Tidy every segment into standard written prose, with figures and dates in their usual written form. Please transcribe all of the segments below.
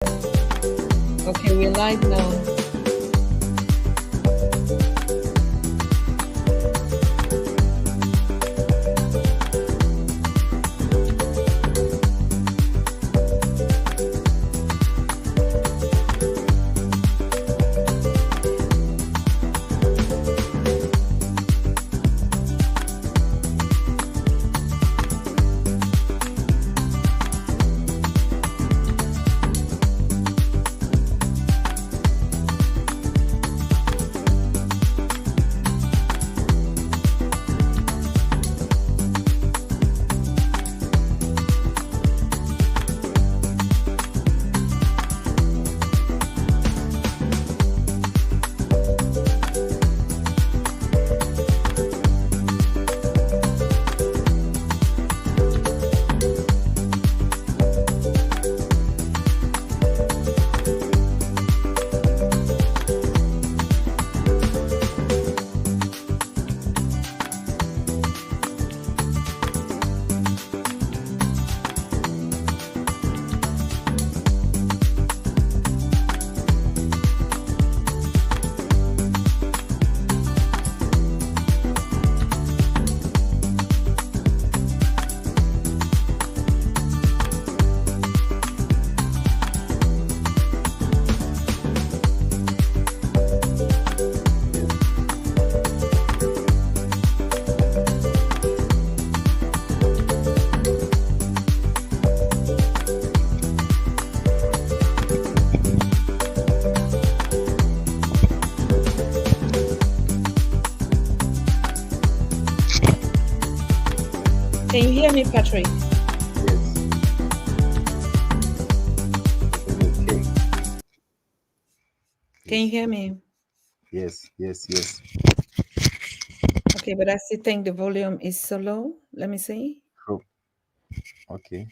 Okay, we're live now. Can you hear me, Patrick? Yes. Okay. Can you hear me? Yes. Okay, but I still think the volume is so low. Let me see. True. Okay.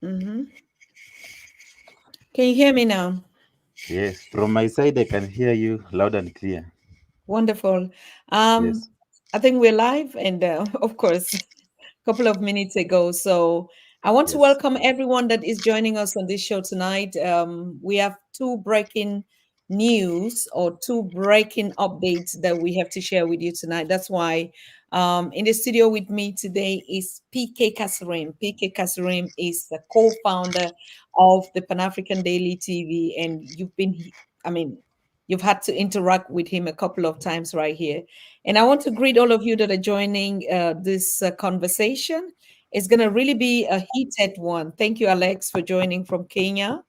Mm-hmm. Can you hear me now? Yes. From my side, I can hear you loud and clear. Wonderful. Yes. I think we're live, and of course, a couple of minutes ago. So I want to Yes. welcome everyone that is joining us on this show tonight. We have two breaking news or two breaking updates that we have to share with you tonight. That's why in the studio with me today is PK Kasirim. PK Kasirim is the co-founder of the Pan-African Daily TV, and I mean, you've had to interact with him a couple of times right here. And I want to greet all of you that are joining this conversation. It's going to really be a heated one. Thank you, Alex, for joining from Kenya.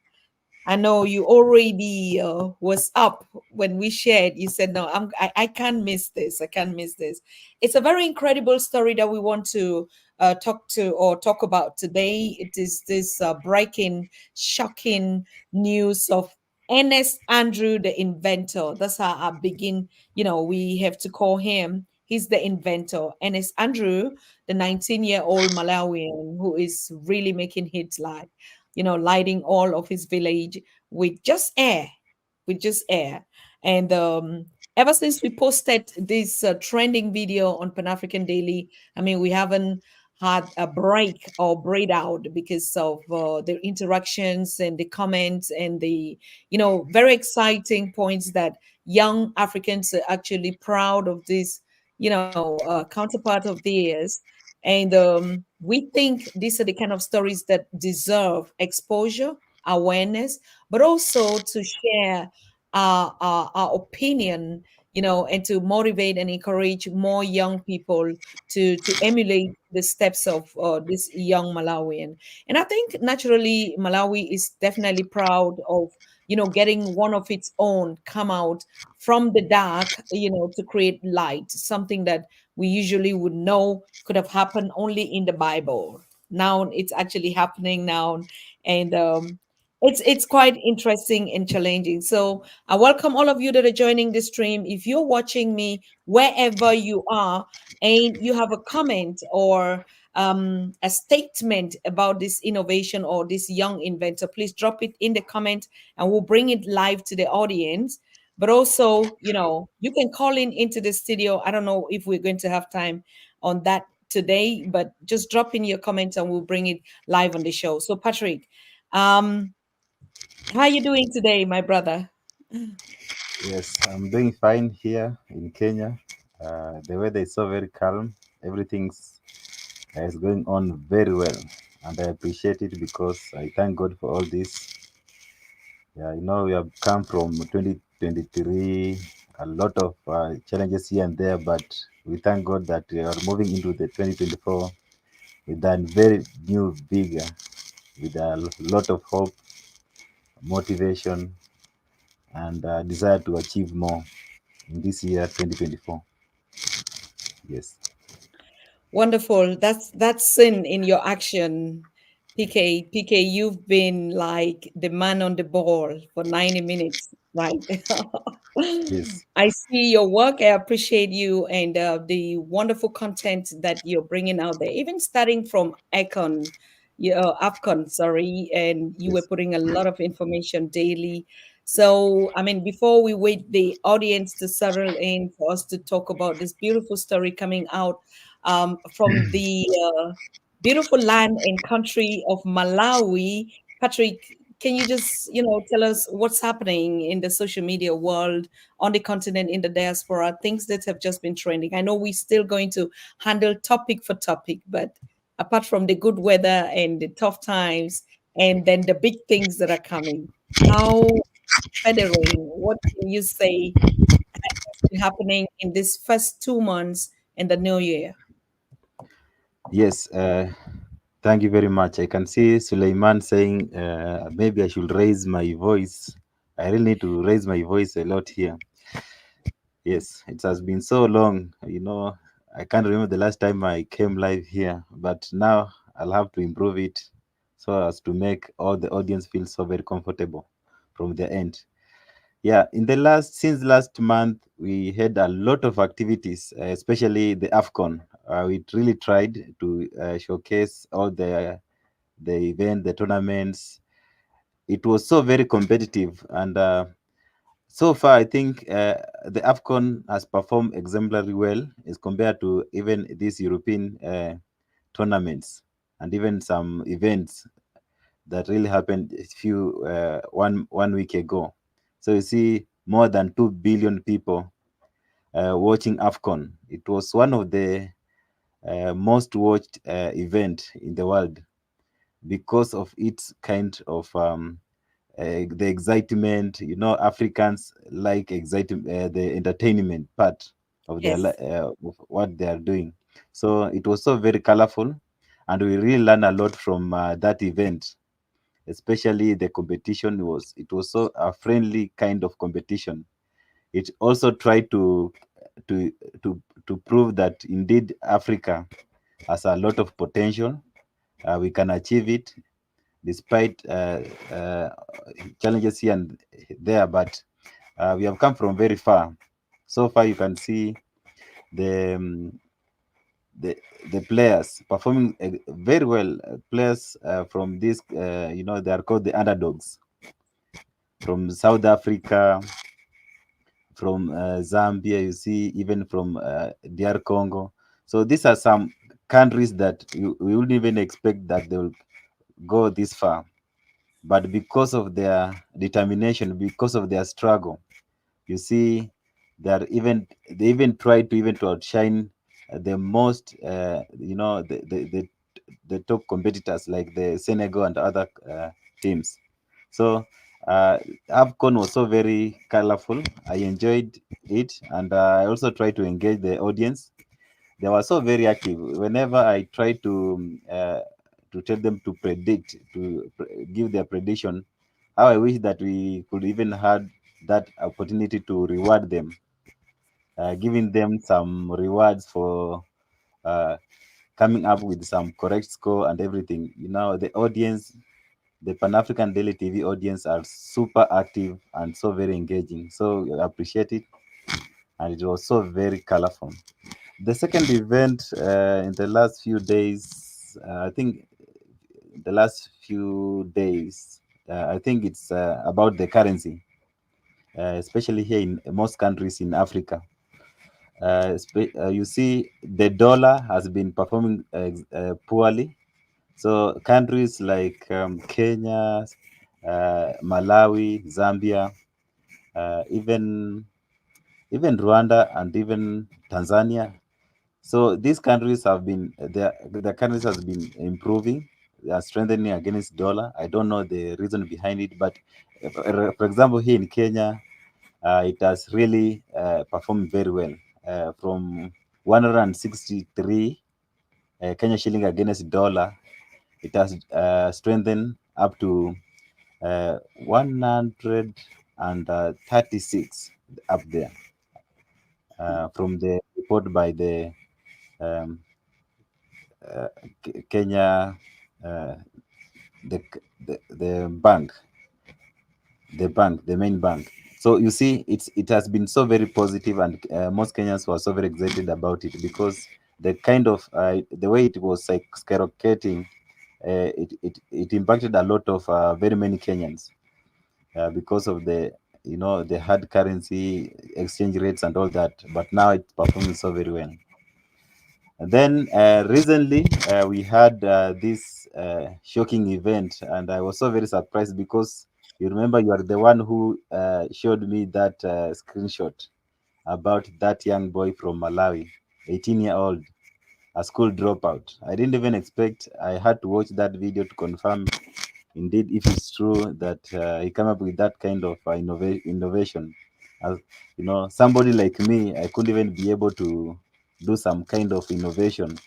I know you already was up when we shared. You said, "No, I can't miss this. I can't miss this." It's a very incredible story that we want to talk about today. It is this breaking, shocking news of Ernest Andrew, the inventor. That's how I begin. We have to call him. He's the inventor. Ernest Andrew, the 19-year-old Malawian who is really making hits like lighting all of his village with just air, with just air. And ever since we posted this trending video on Pan African Daily, I mean, we haven't had a break or braid out because of the interactions and the comments and the very exciting points that young Africans are actually proud of this counterpart of theirs. And we think these are the kind of stories that deserve exposure, awareness, but also to share our opinion, and to motivate and encourage more young people to emulate the steps of this young Malawian. And I think naturally Malawi is definitely proud of getting one of its own come out from the dark, to create light, something that we usually would know could have happened only in the Bible. Now it's actually happening now, and it's quite interesting and challenging. So I welcome all of you that are joining the stream. If you're watching me wherever you are, and you have a comment or a statement about this innovation or this young inventor, please drop it in the comment, and we'll bring it live to the audience. but also, you can call in into the studio. I don't know if we're going to have time on that today, but just drop in your comments and we'll bring it live on the show. So, Patrick, um, how are you doing today, my brother? Yes, I'm doing fine here in Kenya. The weather is so very calm. Everything's is going on very well, and I appreciate it because I thank God for all this. Yeah, we have come from 2023, a lot of challenges here and there, but we thank God that we are moving into the 2024 with a very new vigor, with a lot of hope, motivation, and desire to achieve more in this year 2024. Yes. Wonderful. That's in your action, PK. PK, you've been like the man on the ball for 90 minutes, right? Yes. I see your work. I appreciate you and the wonderful content that you're bringing out there. Even starting from Afcon, sorry, and you were Yes. putting a lot of information daily. So, I mean, before we wait the audience to settle in for us to talk about this beautiful story coming out from the beautiful land and country of Malawi. Patrick, can you just, tell us what's happening in the social media world on the continent, in the diaspora, things that have just been trending? I know we're still going to handle topic for topic, but apart from the good weather and the tough times, and then the big things that are coming, how feathering, what can you say has been happening in these first 2 months in the new year? Yes. Thank you very much. I can see Suleiman saying maybe I should raise my voice. I really need to raise my voice a lot here. Yes, it has been so long. I can't remember the last time I came live here, but now I'll have to improve it so as to make all the audience feel so very comfortable from the end. Yeah, since last month, we had a lot of activities, especially the AFCON. We really tried to showcase all the event, the tournaments. It was so very competitive, and so far, I think the AFCON has performed exemplary well as compared to even these European tournaments and even some events that really happened one week ago. So you see, more than 2 billion people watching AFCON. It was one of the most watched event in the world because of its kind of the excitement. Africans like the entertainment part of Yes. of what they are doing. So it was so very colorful, and we really learned a lot from that event. Especially the competition it was so a friendly kind of competition. It also tried to to prove that indeed Africa has a lot of potential. We can achieve it despite challenges here and there, but we have come from very far. So far, you can see the um, the the players performing very well. Players from this, they are called the underdogs from South Africa, from Zambia. You see, even from DR Congo. So these are some countries that we wouldn't even expect that they will go this far, but because of their determination, because of their struggle, you see, they even try to outshine the most, the top competitors like the Senegal and other teams. So AFCON was so very colorful. I enjoyed it, and I also try to engage the audience. They were so very active. Whenever I try to tell them to predict, give their prediction, how I wish that we could even had that opportunity to reward them, giving them some rewards for uh, coming up with some correct score and everything. The audience, the Pan-African Daily TV audience are super active and so very engaging. So I appreciate it, and it was so very colorful. The second event in the last few days, I think I think it's about the currency. especially here in most countries in Africa. You see, the dollar has been performing poorly. So countries like Kenya, Malawi, Zambia, even Rwanda and even Tanzania. So these countries have been the countries has been improving, they are strengthening against dollar. I don't know the reason behind it, but for example, here in Kenya, it has really performed very well from 163 Kenya shilling against dollar. It has strengthened up to 136 up there from the report by the um, Kenya, uh, the bank, the main bank. So you see, it has been so very positive, and most Kenyans were so very excited about it because the kind of the way it was like skyrocketing, it impacted a lot of very many Kenyans because of the the hard currency exchange rates and all that. But now it's performing so very well. And then recently we had this shocking event, and I was so very surprised because you remember you are the one who showed me that screenshot about that young boy from Malawi, 18-year-old, a school dropout. I didn't even expect. I had to watch that video to confirm indeed if it's true that he came up with that kind of innovation. As somebody like me, I couldn't even be able to do some kind of innovation,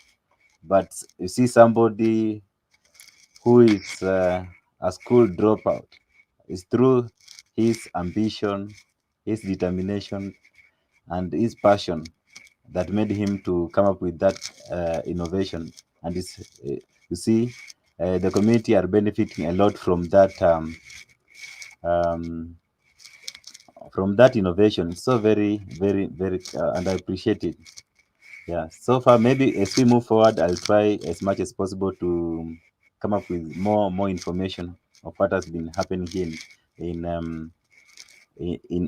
but you see somebody who is a school dropout, is through his ambition, his determination, and his passion that made him to come up with that innovation. And you see, the community are benefiting a lot um, from that innovation. So very, very, very, and I appreciate it. Yeah, so far, maybe as we move forward, I'll try as much as possible to come up with more information of what has been happening here in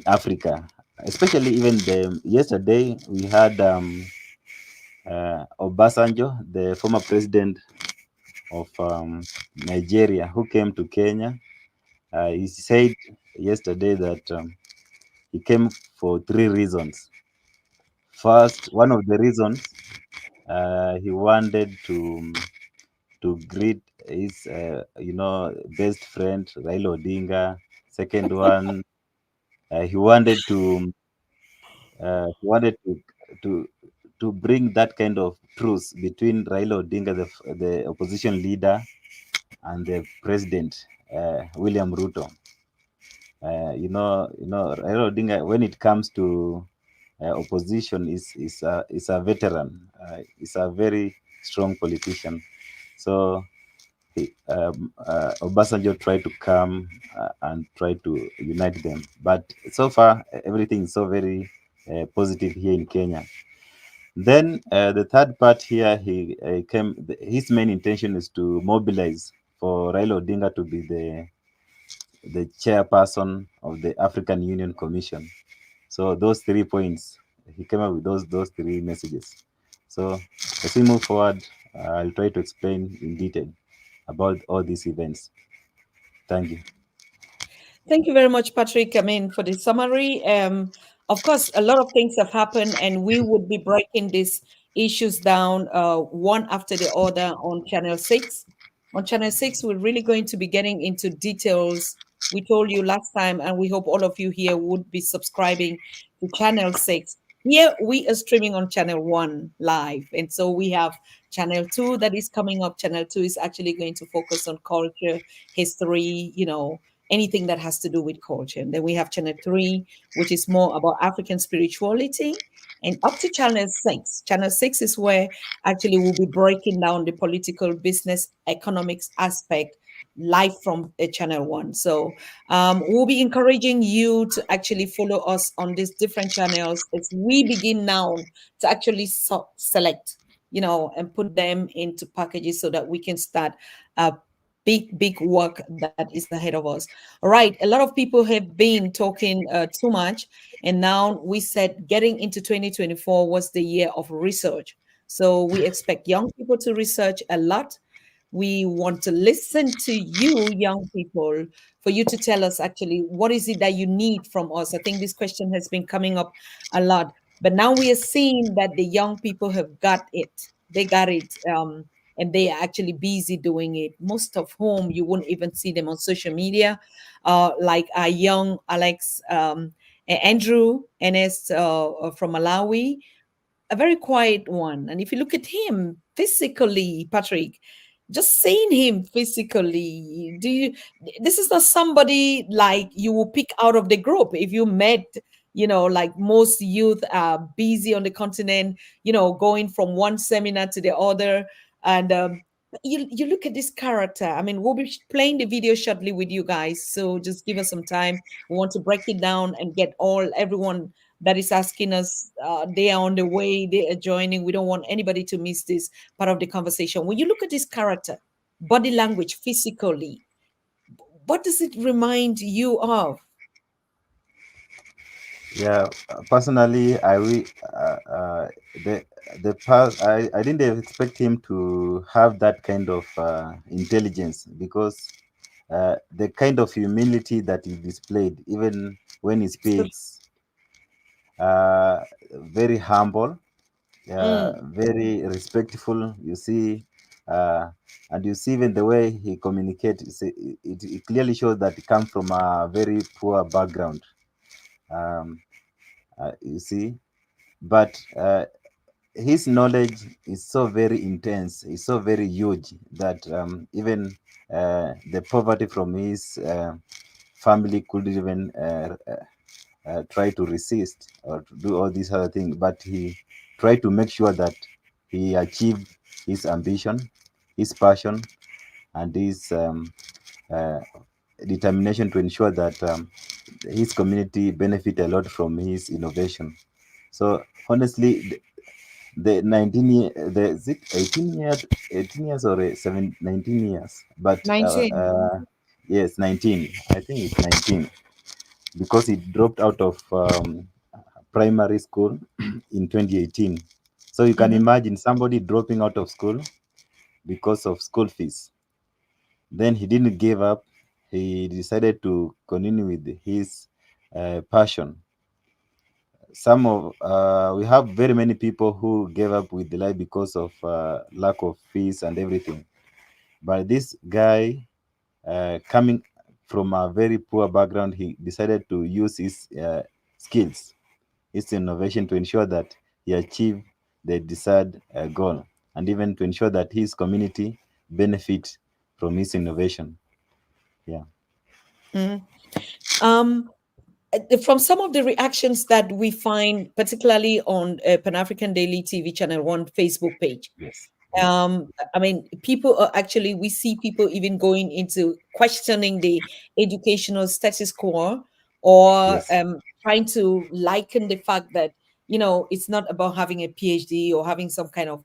Africa. Especially even the yesterday we had Obasanjo, the former president of Nigeria, who came to Kenya. He said yesterday that he came for three reasons. First, one of the reasons he wanted to greet his best friend Raila Odinga. Second one, he wanted to to bring that kind of truce between Raila Odinga, the opposition leader, and the president William Ruto. Raila Odinga, when it comes to opposition, is a veteran. Is a very strong politician. So Obasanjo tried to come and try to unite them. But so far, everything is so very positive here in Kenya. Then the third part here, his main intention is to mobilize for Raila Odinga to be the chairperson of the African Union Commission. So those 3 points, he came up with those three messages. So as we move forward, I'll try to explain in detail about all these events. Thank you. Thank you very much, Patrick. I mean, for the summary. Of course, a lot of things have happened, and we would be breaking these issues down one after the other on Channel 6. On Channel 6, we're really going to be getting into details. We told you last time, and we hope all of you here would be subscribing to Channel 6. Here, we are streaming on Channel 1 live. And so we have Channel 2 that is coming up. Channel 2 is actually going to focus on culture, history, anything that has to do with culture. And then we have Channel 3, which is more about African spirituality. And up to Channel 6. Channel 6 is where actually we'll be breaking down the political, business, economics aspect live from Channel 1. So we'll be encouraging you to actually follow us on these different channels as we begin now to actually select, and put them into packages so that we can start uh, big work that is ahead of us. All right, a lot of people have been talking too much, and now we said getting into 2024 was the year of research. So we expect young people to research a lot. We want to listen to you, young people, for you to tell us actually what is it that you need from us. I think this question has been coming up a lot, but now we are seeing that the young people have got it. They got it. And they are actually busy doing it. Most of whom you wouldn't even see them on social media, like our young Alex, Andrew, Ernest from Malawi, a very quiet one. And if you look at him physically, Patrick, just seeing him physically, this is not somebody like you will pick out of the group. If you met, like most youth are busy on the continent, going from one seminar to the other. And you look at this character. I mean, we'll be playing the video shortly with you guys. So just give us some time. We want to break it down and get everyone that is asking us. They are on the way, they are joining. We don't want anybody to miss this part of the conversation. When you look at this character, body language, physically, what does it remind you of? Yeah, personally, the past I didn't expect him to have that kind of intelligence, because the kind of humility that he displayed, even when he speaks, uh, very humble, Mm, very respectful. You see, uh, and you see even the way he communicates. It clearly shows that he comes from a very poor background. Um, you see, but his knowledge is so very intense, is so very huge that even the poverty from his family couldn't even try to resist or to do all these other things. But he tried to make sure that he achieved his ambition, his passion, and his uh, determination to ensure that his community benefit a lot from his innovation. So honestly, the 19 year, the is it 18 years, 18 years or 19 years, but 19. yes, 19, I think it's 19, because he dropped out of primary school in 2018. So you can Mm-hmm. imagine somebody dropping out of school because of school fees. Then he didn't give up. He decided to continue with his passion. Some of We have very many people who gave up with the life because of lack of fees and everything. But this guy, coming from a very poor background, he decided to use his skills, his innovation, to ensure that he achieved the desired goal, and even to ensure that his community benefit from his innovation. Yeah. Mm-hmm. Um, from some of the reactions that we find, particularly on Pan-African Daily TV Channel 1 Facebook page, Yes. Yes. I mean, people are actually, we see people even going into questioning the educational status quo, or Yes. trying to liken the fact that, it's not about having a PhD or having some kind of,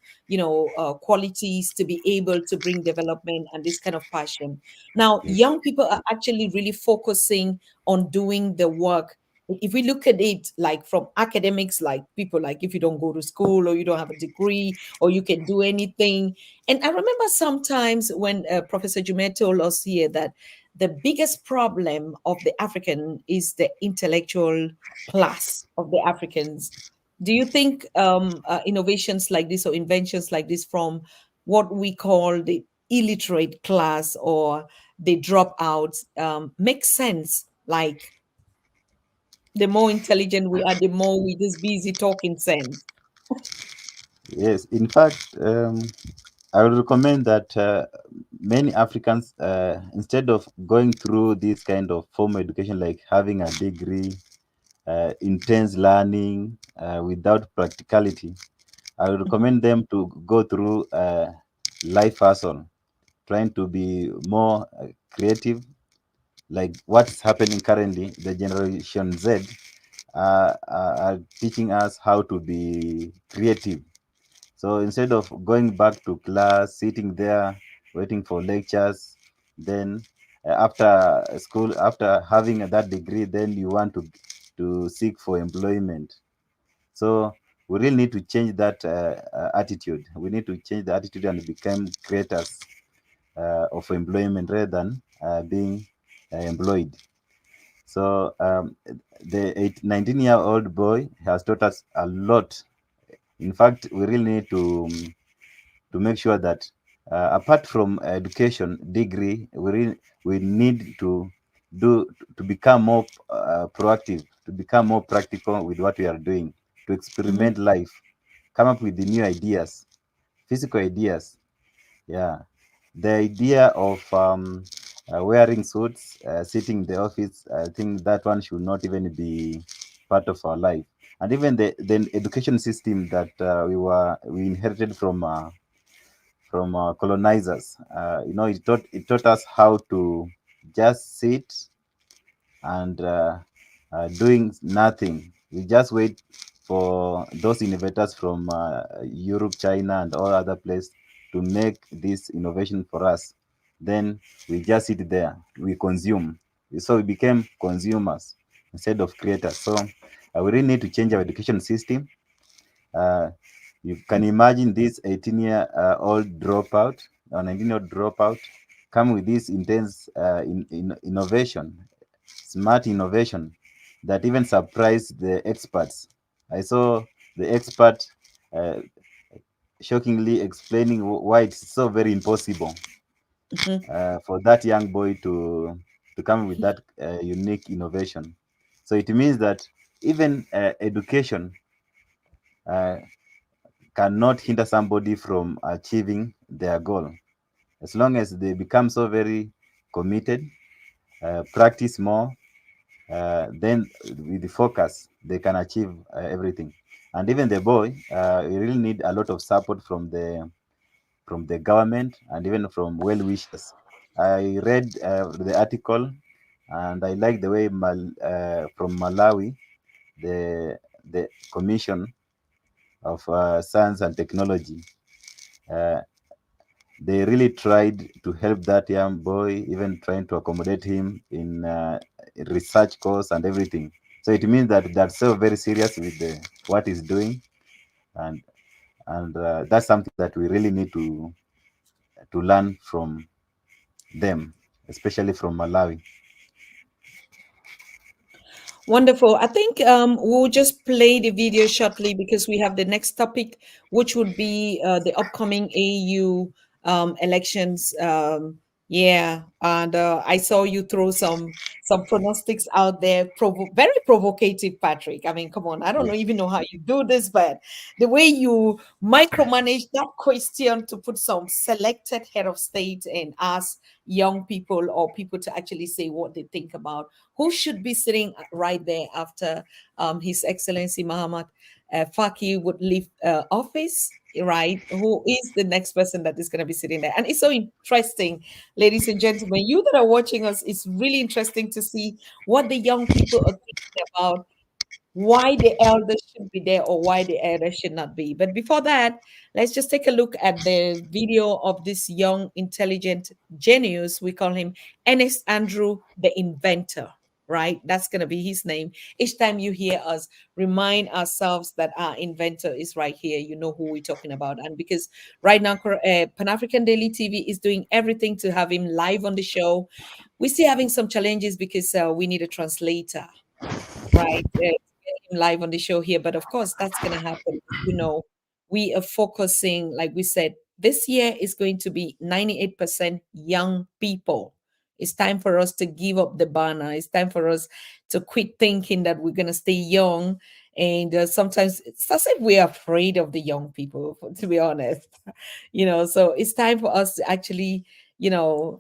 qualities to be able to bring development and this kind of passion. Now, Yes. young people are actually really focusing on doing the work. If we look at it like from academics, like people, like if you don't go to school or you don't have a degree or you can do anything. And I remember sometimes when Professor Jumet told us here that the biggest problem of the African is the intellectual class of the Africans. Do you think innovations like this or inventions like this from what we call the illiterate class or the dropouts make sense? Like the more intelligent we are, the more we just busy talking sense. Yes. In fact, I would recommend that many Africans, instead of going through this kind of formal education, like having a degree, intense learning without practicality, I would recommend them to go through life hustle, trying to be more creative, like what's happening currently. The Generation Z are teaching us how to be creative. So instead of going back to class, sitting there, waiting for lectures, Then after school, after having that degree, then you want to seek for employment. So we really need to change that attitude. We need to change the attitude and become creators of employment rather than being employed. So the 19-year-old boy has taught us a lot. In fact, we really need to make sure that apart from education degree, we need do to become more proactive, to become more practical with what we are doing, to Mhm. experiment life, come up with the new ideas, physical ideas. Yeah, the idea of wearing suits, sitting in the office, I think that one should not even be part of our life. And even the education system that we inherited from colonizers. It taught us how to just sit and doing nothing. We just wait for those innovators from Europe, China, and all other places to make this innovation for us. Then we just sit there. We consume. So we became consumers instead of creators. So we really need to change our education system. uh, you can imagine this 18-year-old dropout or 19-year-old dropout come with this intense innovation, smart innovation that even surprised the experts. I saw the expert uh, shockingly explaining why it's so very impossible Mhm. for that young boy to come with that unique innovation. So it means that even education uh, cannot hinder somebody from achieving their goal. As long as they become so very committed, practice more, then with the focus, they can achieve everything. And even the boy, you really need a lot of support from the government and even from well wishers. I read the article, and I like the way from Malawi, the the Commission of Science and Technology. Uh, they really tried to help that young boy, even trying to accommodate him in research course and everything. So it means that they're so very serious with what he's doing, and that's something that we really need to learn from them, especially from Malawi. Wonderful. I think we'll just play the video shortly because we have the next topic, which would be the upcoming AU elections. Yeah, and I saw you throw some pronostics out there, very provocative, Patrick. I mean, come on, I don't know, Yes. even know how you do this, but the way you micromanage that question to put some selected head of state and ask young people or people to actually say what they think about who should be sitting right there after His Excellency Muhammad Faki would leave office, right? Who is the next person that is going to be sitting there? And it's so interesting, ladies and gentlemen, you that are watching us, it's really interesting to see what the young people are thinking about why the elders should be there or why the elders should not be. But before that, let's just take a look at the video of this young, intelligent genius. We call him Ernest Andrew, the inventor, right? That's going to be his name. Each time you hear us, remind ourselves that our inventor is right here. You know who we're talking about. And because right now, Pan African Daily TV is doing everything to have him live on the show, we're still having some challenges because we need a translator, right? Him live on the show here. But of course, that's going to happen. We are focusing, like we said, this year is going to be 98% young people. It's time for us to give up the banner. It's time for us to quit thinking that we're going to stay young. And sometimes it's as if we're afraid of the young people, to be honest. So it's time for us to actually,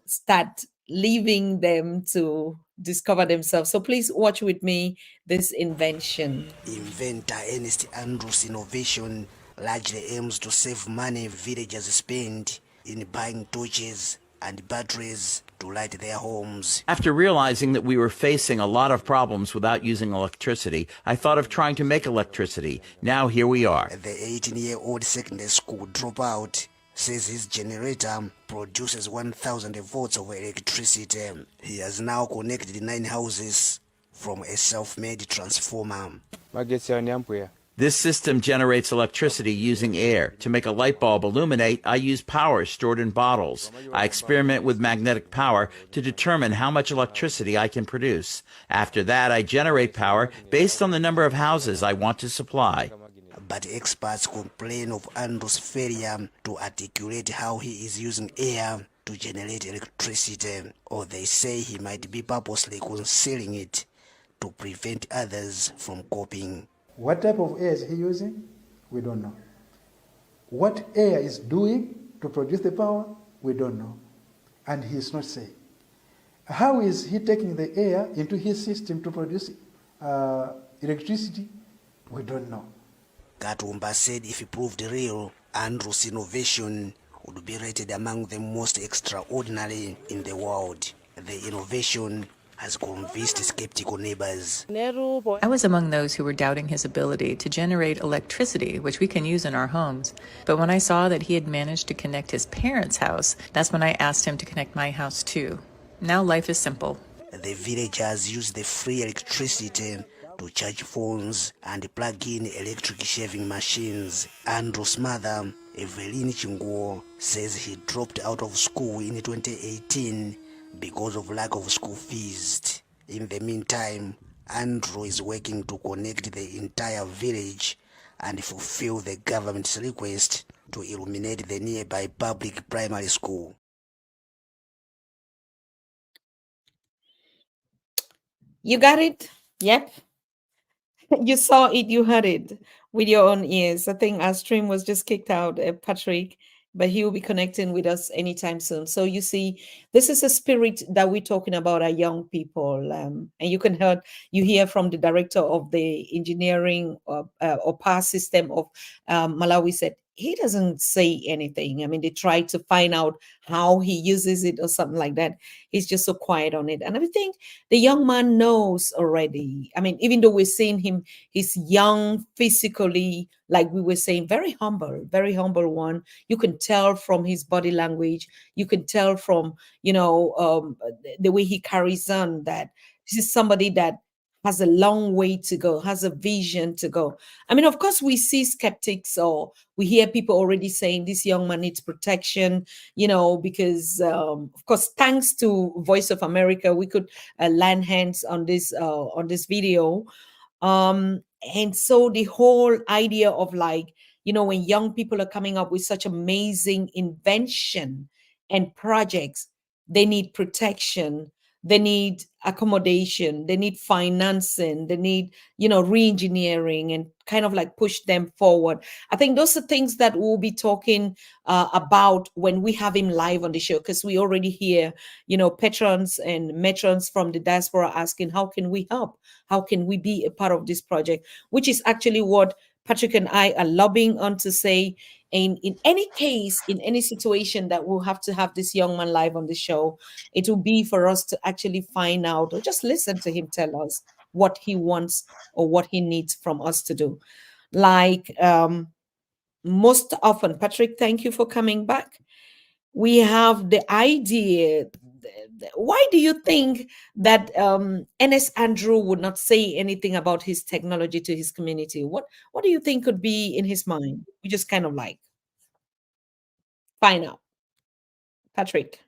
start leaving them to discover themselves. So please watch with me this invention. Inventor Ernest Andrews' innovation largely aims to save money villagers spend in buying torches and batteries to light their homes. After realizing that we were facing a lot of problems without using electricity, I thought of trying to make electricity. Now here we are. The 18-year-old secondary school dropout says his generator produces 1,000 volts of electricity. He has now connected 9 houses from a self-made transformer. This system generates electricity using air. To make a light bulb illuminate, I use power stored in bottles. I experiment with magnetic power to determine how much electricity I can produce. After that, I generate power based on the number of houses I want to supply. But experts complain of Andrew's failure to articulate how he is using air to generate electricity, or they say he might be purposely concealing it to prevent others from copying. What type of air is he using? We don't know. What air is doing to produce the power? We don't know. And he is not saying. How is he taking the air into his system to produce electricity? We don't know. Katumba said if he proved real, Andrew's innovation would be rated among the most extraordinary in the world. The innovation has convinced skeptical neighbors. I was among those who were doubting his ability to generate electricity, which we can use in our homes. But when I saw that he had managed to connect his parents' house, that's when I asked him to connect my house too. Now life is simple. The villagers use the free electricity to charge phones and plug in electric shaving machines. Andrew's mother, Evelyn Chinguo, says he dropped out of school in 2018 because of lack of school fees. In the meantime, Andrew is working to connect the entire village and fulfill the government's request to illuminate the nearby public primary school. You got it? Yep. You saw it, you heard it with your own ears. I think our stream was just kicked out, Patrick, but he will be connecting with us anytime soon. So you see, this is a spirit that we're talking about, our young people. And you hear from the director of the engineering or power system of Malawi said, he doesn't say anything. I mean, they try to find out how he uses it or something like that. He's just so quiet on it. And I think the young man knows already. I mean, even though we're seeing him, he's young physically, like we were saying, very humble one. You can tell from his body language. You can tell from, the way he carries on that this is somebody that has a long way to go, has a vision to go. I mean, of course, we see skeptics or we hear people already saying this young man needs protection, because, of course, thanks to Voice of America, we could land hands on this video. And so the whole idea of when young people are coming up with such amazing invention and projects, they need protection, they need accommodation, they need financing, they need re-engineering and kind of like push them forward. I think those are things that we'll be talking about when we have him live on the show, because we already hear patrons and matrons from the diaspora asking, how can we help, how can we be a part of this project, which is actually what Patrick and I are lobbying on to say. And in any case, in any situation that we'll have to have this young man live on the show, it will be for us to actually find out or just listen to him tell us what he wants or what he needs from us to do. Like most often, Patrick, thank you for coming back. We have the idea. Why do you think that Ernest Andrew would not say anything about his technology to his community? What do you think could be in his mind? We just kind of find out. Patrick.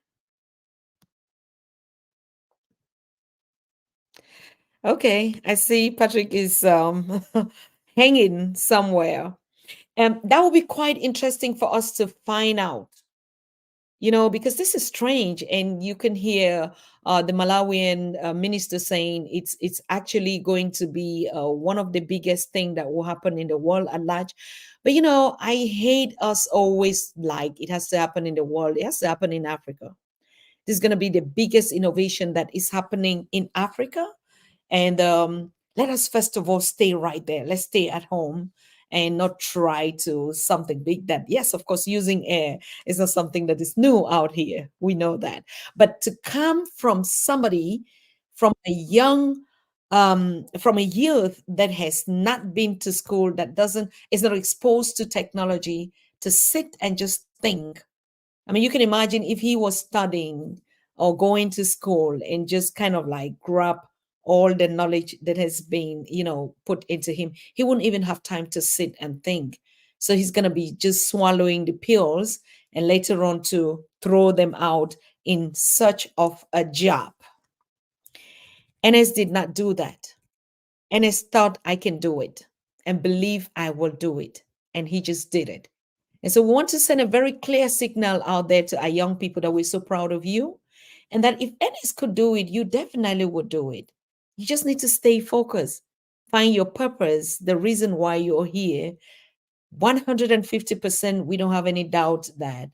Okay, I see Patrick is hanging somewhere. That will be quite interesting for us to find out. Because this is strange, and you can hear the Malawian minister saying it's actually going to be one of the biggest thing that will happen in the world at large. But I hate us always like it has to happen in the world. It has to happen in Africa. This is going to be the biggest innovation that is happening in Africa, and let us first of all stay right there. Let's stay at home and not try to something big that, yes, of course, using air is not something that is new out here. We know that. But to come from somebody, from a young, from a youth that has not been to school, that is not exposed to technology, to sit and just think. I mean, you can imagine if he was studying or going to school and just kind of like grab all the knowledge that has been, put into him, he wouldn't even have time to sit and think. So he's going to be just swallowing the pills and later on to throw them out in search of a job. Ernest did not do that. Ernest thought I can do it and believe I will do it. And he just did it. And so we want to send a very clear signal out there to our young people that we're so proud of you. And that if Ernest could do it, you definitely would do it. You just need to stay focused, find your purpose, the reason why you're here. 150%, we don't have any doubt that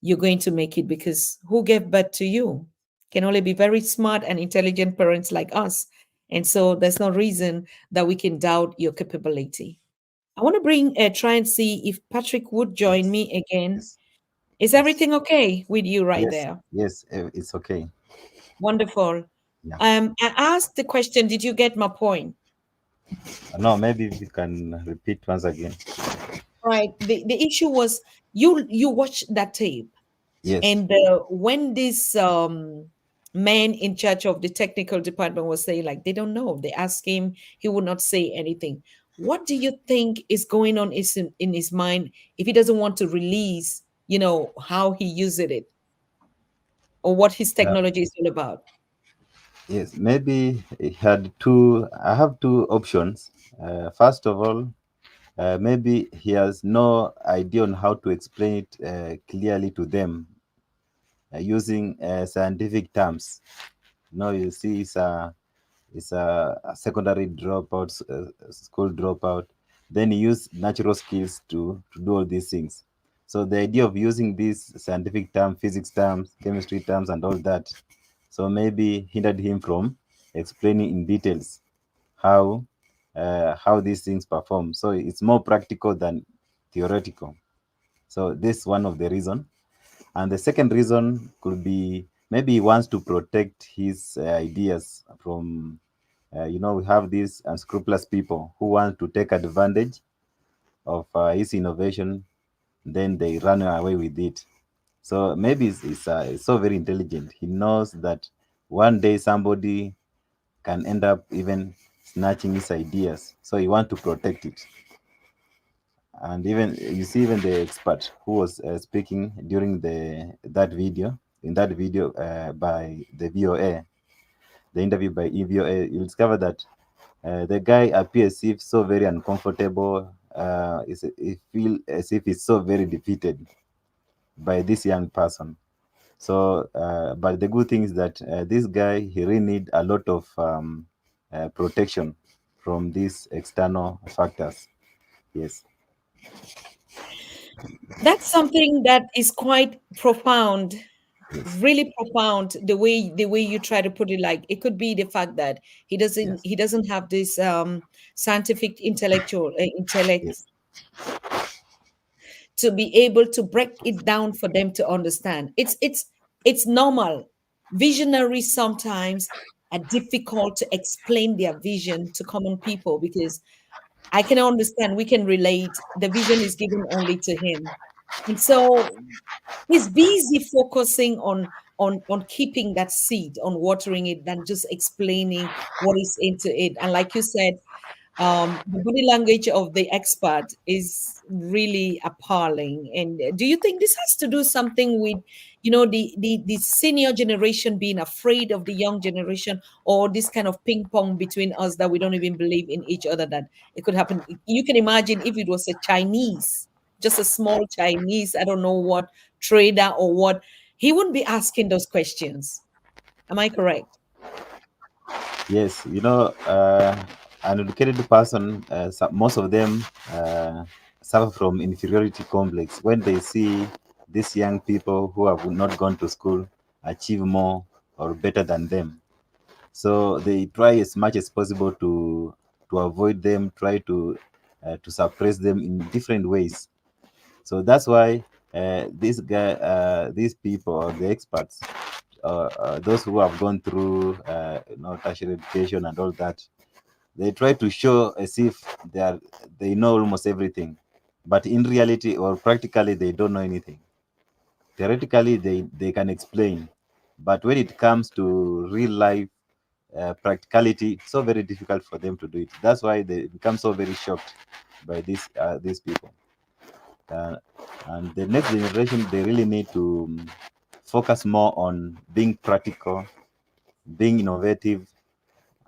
you're going to make it, because who gave birth to you can only be very smart and intelligent parents like us. And so there's no reason that we can doubt your capability. I want to try and see if Patrick would join Yes, me again. yes, Is yes, everything okay with you right yes, there? yes. It's okay. Wonderful. Yeah. I asked the question, did you get my point? No, maybe we can repeat once again. Right. The issue was you watched that tape, Yes. and when this man in charge of the technical department was saying like they don't know, they asked him, he would not say anything. What do you think is going on in his mind if he doesn't want to release, how he used it or what his Uh, technology is all about? yes. Maybe he had two. I have two options. First of all, maybe he has no idea on how to explain it clearly to them using scientific terms. You see, it's a secondary dropout, school dropout. Then he used natural skills to do all these things. So the idea of using these scientific terms, physics terms, chemistry terms, and all that, so maybe hindered him from explaining in details how these things perform. So it's more practical than theoretical. So this is one of the reason. And the second reason could be maybe he wants to protect his ideas from, we have these unscrupulous people who want to take advantage of his innovation, then they run away with it. So maybe he's so very intelligent. He knows that one day somebody can end up even snatching his ideas. So he wants to protect it. And even you see, even the expert who was speaking during the that video, in that video by the VOA, the interview by VOA, you discover that the guy appears if so very uncomfortable. He feel as if he's so very defeated by this young person. So, but the good thing is that this guy he really need a lot of protection from these external factors. Yes. That's something that is quite profound, Yes. really profound. The way you try to put it, like it could be the fact that he doesn't Yes. he doesn't have this scientific intellectual intellect Yes. to be able to break it down for them to understand. It's normal. Visionaries sometimes are difficult to explain their vision to common people, because I can understand, we can relate. The vision is given only to him. And so he's busy focusing on keeping that seed, on watering it, than just explaining what is into it. And like you said, the body language of the expert is really appalling. And do you think this has to do something with, the senior generation being afraid of the young generation, or this kind of ping pong between us that we don't even believe in each other that it could happen? You can imagine if it was a Chinese, just a small Chinese, I don't know what trader or what, he wouldn't be asking those questions. Am I correct? Yes, an educated person, most of them suffer from inferiority complex when they see these young people who have not gone to school achieve more or better than them. So they try as much as possible to avoid them, try to suppress them in different ways. So that's why these people, or the experts, those who have gone through tertiary education and all that, they try to show as if they know almost everything, but in reality or practically they don't know anything. theoretically they can explain, but when it comes to real life practicality, it's so very difficult for them to do it. That's why they become so very shocked by these people. Uh, and the next generation, they really need to focus more on being practical, being innovative,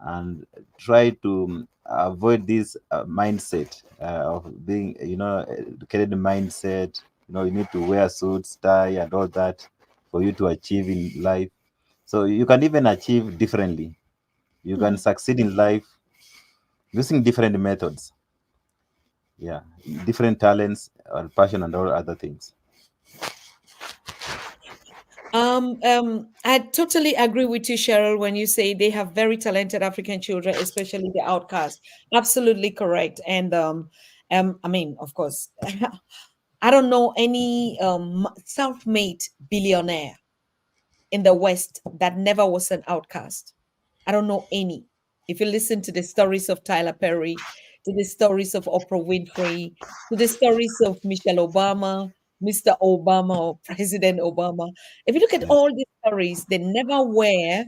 and try to avoid this mindset of being, educated mindset. You need to wear suits, tie, and all that for you to achieve in life. So you can even achieve differently. You can Mhm. succeed in life using different methods. Yeah, different talents or passion and all other things. I totally agree with you, Cheryl, when you say they have very talented African children, especially the outcast. Absolutely correct. And I mean, of course, I don't know any self-made billionaire in the West that never was an outcast. I don't know any. If you listen to the stories of Tyler Perry, to the stories of Oprah Winfrey, to the stories of Michelle Obama, Mr. Obama, or President Obama, if you look at Yes, all these stories, they never were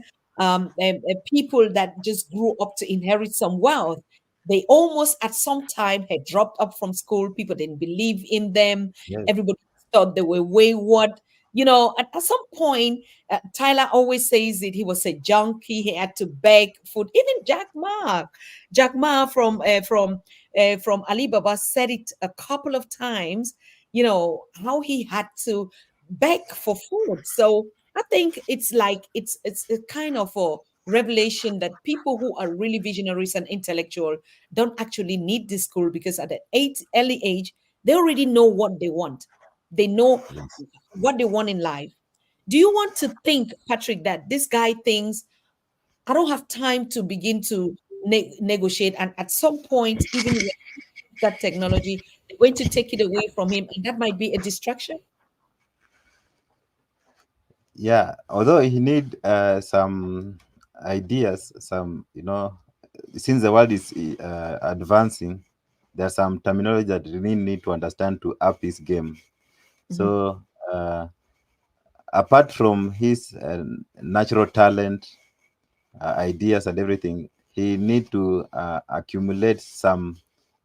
people that just grew up to inherit some wealth. They almost at some time had dropped up from school. People didn't believe in them. yes, Everybody thought they were wayward. At some point, Tyler always says that he was a junkie. He had to beg food. Even Jack Ma from Alibaba said it a couple of times. How he had to beg for food. So I think it's a kind of a revelation that people who are really visionaries and intellectual don't actually need this school, because at an early age they already know what they want. They know yes. what they want in life. Do you want to think, Patrick, that this guy thinks, I don't have time to begin to negotiate, and at some point, even with that technology, they're going to take it away from him, and that might be a distraction? Yeah, although he need some ideas, some, since the world is advancing, there's some terminology that you really need to understand to up his game. Mhm. So apart from his natural talent, ideas and everything, he need to accumulate some,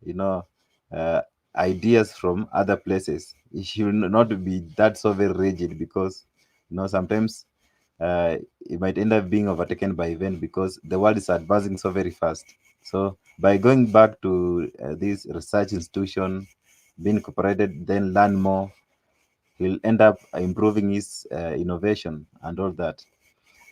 you know, uh, ideas from other places. He should not be that so very rigid, because sometimes it might end up being overtaken by event, because the world is advancing so very fast. So by going back to this research institution, being incorporated, then learn more, he'll end up improving his innovation and all that.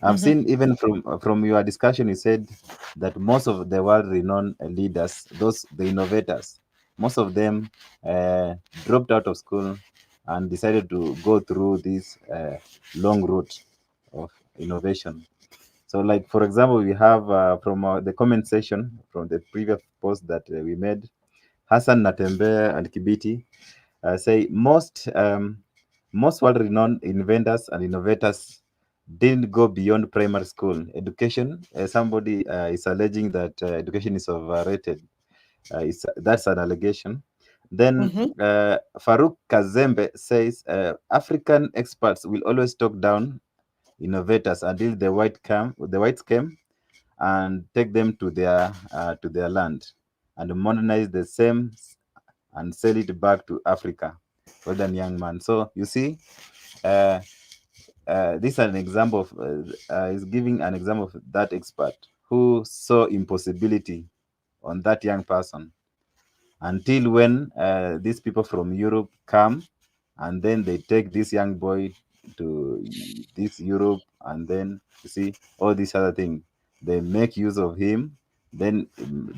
I've Mhm. seen even from your discussion, you said that most of the world-renowned leaders, those the innovators, most of them uh, dropped out of school and decided to go through this long route of innovation. So, like for example, we have from the comment section from the previous post that we made, Hassan Natembe and Kibiti say most world-renowned inventors and innovators didn't go beyond primary school education. Somebody is alleging that education is overrated. That's an allegation. Then Mhm. Farouk Kazembe says African experts will always talk down innovators until the whites came and take them to their land and modernize the same and sell it back to Africa. Well done, young man. So you see, uh, this is an example of is giving an example of that expert who saw impossibility on that young person, until when these people from Europe come, and then they take this young boy to this Europe, and then you see all these other things. They make use of him, then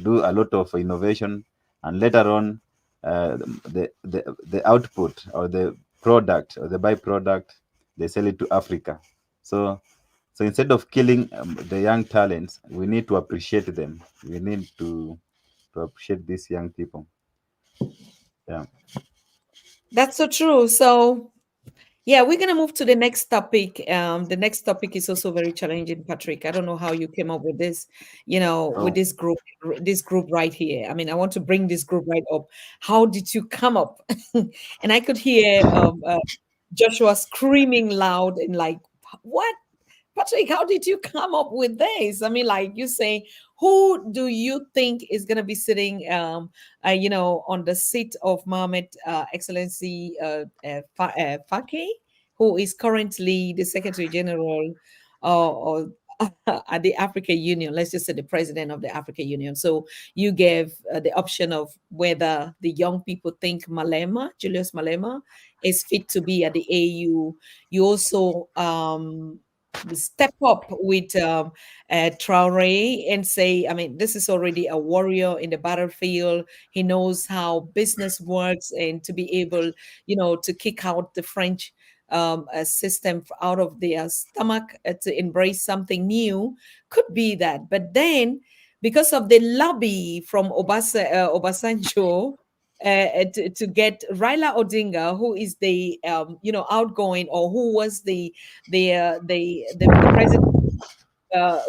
do a lot of innovation, and later on, the output or the product or the byproduct, they sell it to Africa. So so instead of killing the young talents, we need to appreciate them. We need to appreciate these young people. Yeah. That's so true. So, yeah, we're gonna move to the next topic. The next topic is also very challenging, Patrick. I don't know how you came up with this, with Oh, this group right here. I mean, I want to bring this group right up. How did you come up? And I could hear Joshua screaming loud and like, what? Patrick, how did you come up with this? I mean, like you say, who do you think is going to be sitting, on the seat of Mohammed Excellency Faki, who is currently the Secretary General or at the African Union? Let's just say the President of the African Union. So you gave the option of whether the young people think Malema, Julius Malema, is fit to be at the AU. You also step up with Traore and say, I mean, this is already a warrior in the battlefield. He knows how business works, and to be able, to kick out the French system out of their stomach to embrace something new could be that. But then, because of the lobby from Obasanjo, to get Raila Odinga, who is the outgoing, or who was the president.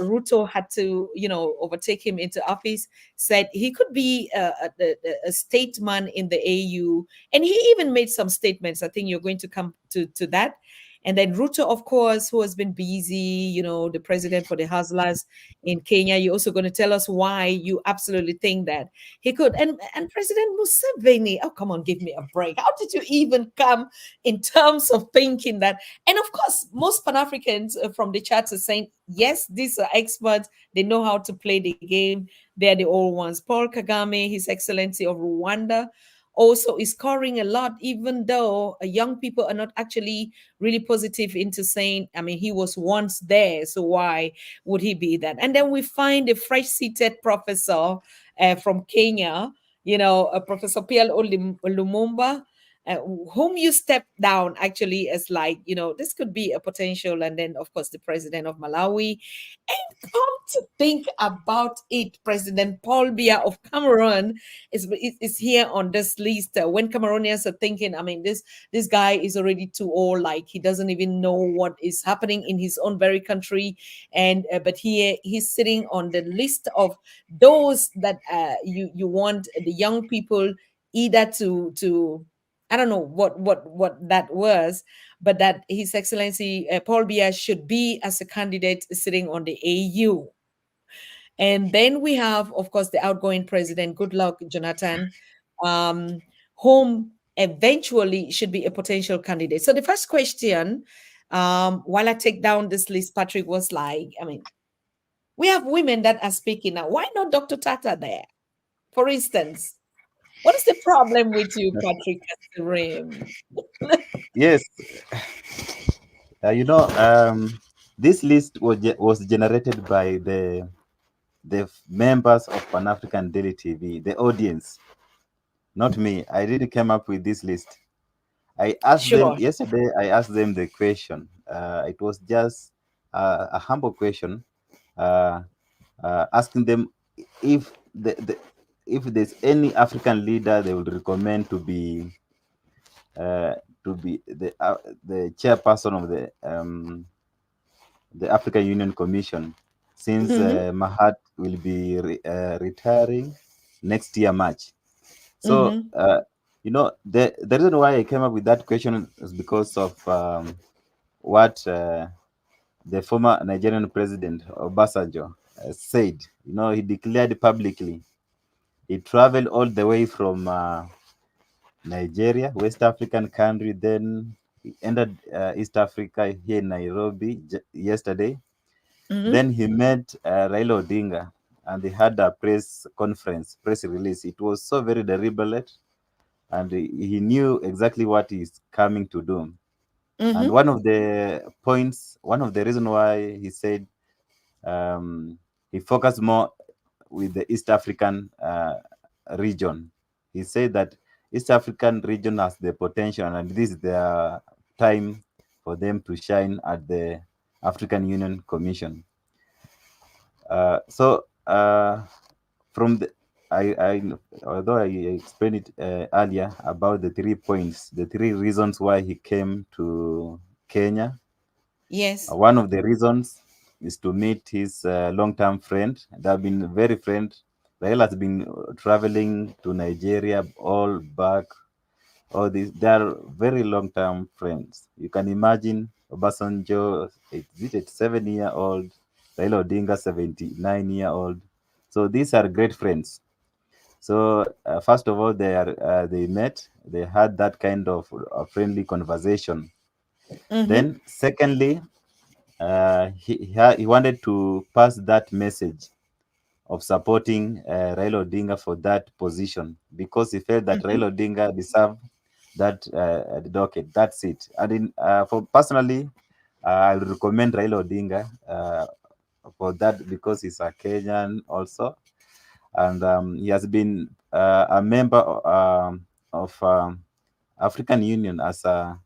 Ruto had to, overtake him into office, said he could be a statesman in the AU. And he even made some statements. I think you're going to come to that. And then Ruto, of course, who has been busy, the president for the Hustlers in Kenya. You're also going to tell us why you absolutely think that he could. And President Museveni, oh, come on, give me a break. How did you even come in terms of thinking that? And of course, most Pan-Africans from the chat are saying, yes, these are experts. They know how to play the game. They're the old ones. Paul Kagame, His Excellency of Rwanda, also is scoring a lot, even though young people are not actually really positive into saying, I mean, he was once there, so why would he be that? And then we find a fresh-seated professor from Kenya, Professor Pierre Lumumba, whom you step down actually as like, this could be a potential. And then, of course, the president of Malawi. And come to think about it, President Paul Biya of Cameroon is here on this list. When Cameroonians are thinking, I mean, this guy is already too old, like he doesn't even know what is happening in his own very country. And but he's sitting on the list of those that you want the young people either to I don't know what that was, but that His Excellency Paul Biya should be as a candidate sitting on the AU. And then we have, of course, the outgoing president, Goodluck Jonathan, whom eventually should be a potential candidate. So the first question, while I take down this list, Patrick, was like, I mean, we have women that are speaking now. Why not Dr. Tatah there, for instance? What is the problem with you, Patrick Kasirim? Yes, this list was generated by the members of Pan-African Daily TV, the audience, not me. I really came up with this list. I asked them Sure. yesterday. I asked them the question. It was just a humble question, asking them if if there's any African leader they would recommend to be the chairperson of the African Union Commission, since Mahat will be retiring next year March. So the reason why I came up with that question is because of what the former Nigerian president Obasanjo said. He declared publicly. He traveled all the way from Nigeria, West African country, then he entered East Africa here in Nairobi yesterday. Then he met Raila Odinga, and they had a press release. It was so very deliberate, and he knew exactly what he's coming to do. And one of the reasons why he said he focused more with the East African region. He said that East African region has the potential, and this is their time for them to shine at the African Union Commission. From the although I explained it earlier about the 3 points, the 3 reasons why he came to Kenya. Yes. One of the reasons is to meet his long-term friend. They have been very friends. Raila has been traveling to Nigeria all back all these, they are very long-term friends. You can imagine Obasanjo, is it 7 year old, Raila Odinga 79-year-old. So these are great friends. So first of all, they met, they had that kind of friendly conversation. Mm-hmm. Then secondly, he wanted to pass that message of supporting Raila Odinga for that position because he felt that Mm-hmm. Raila Odinga deserved that docket. That's it. And for personally, I will recommend Raila Odinga for that because he's a Kenyan also, and he has been a member of African Union as a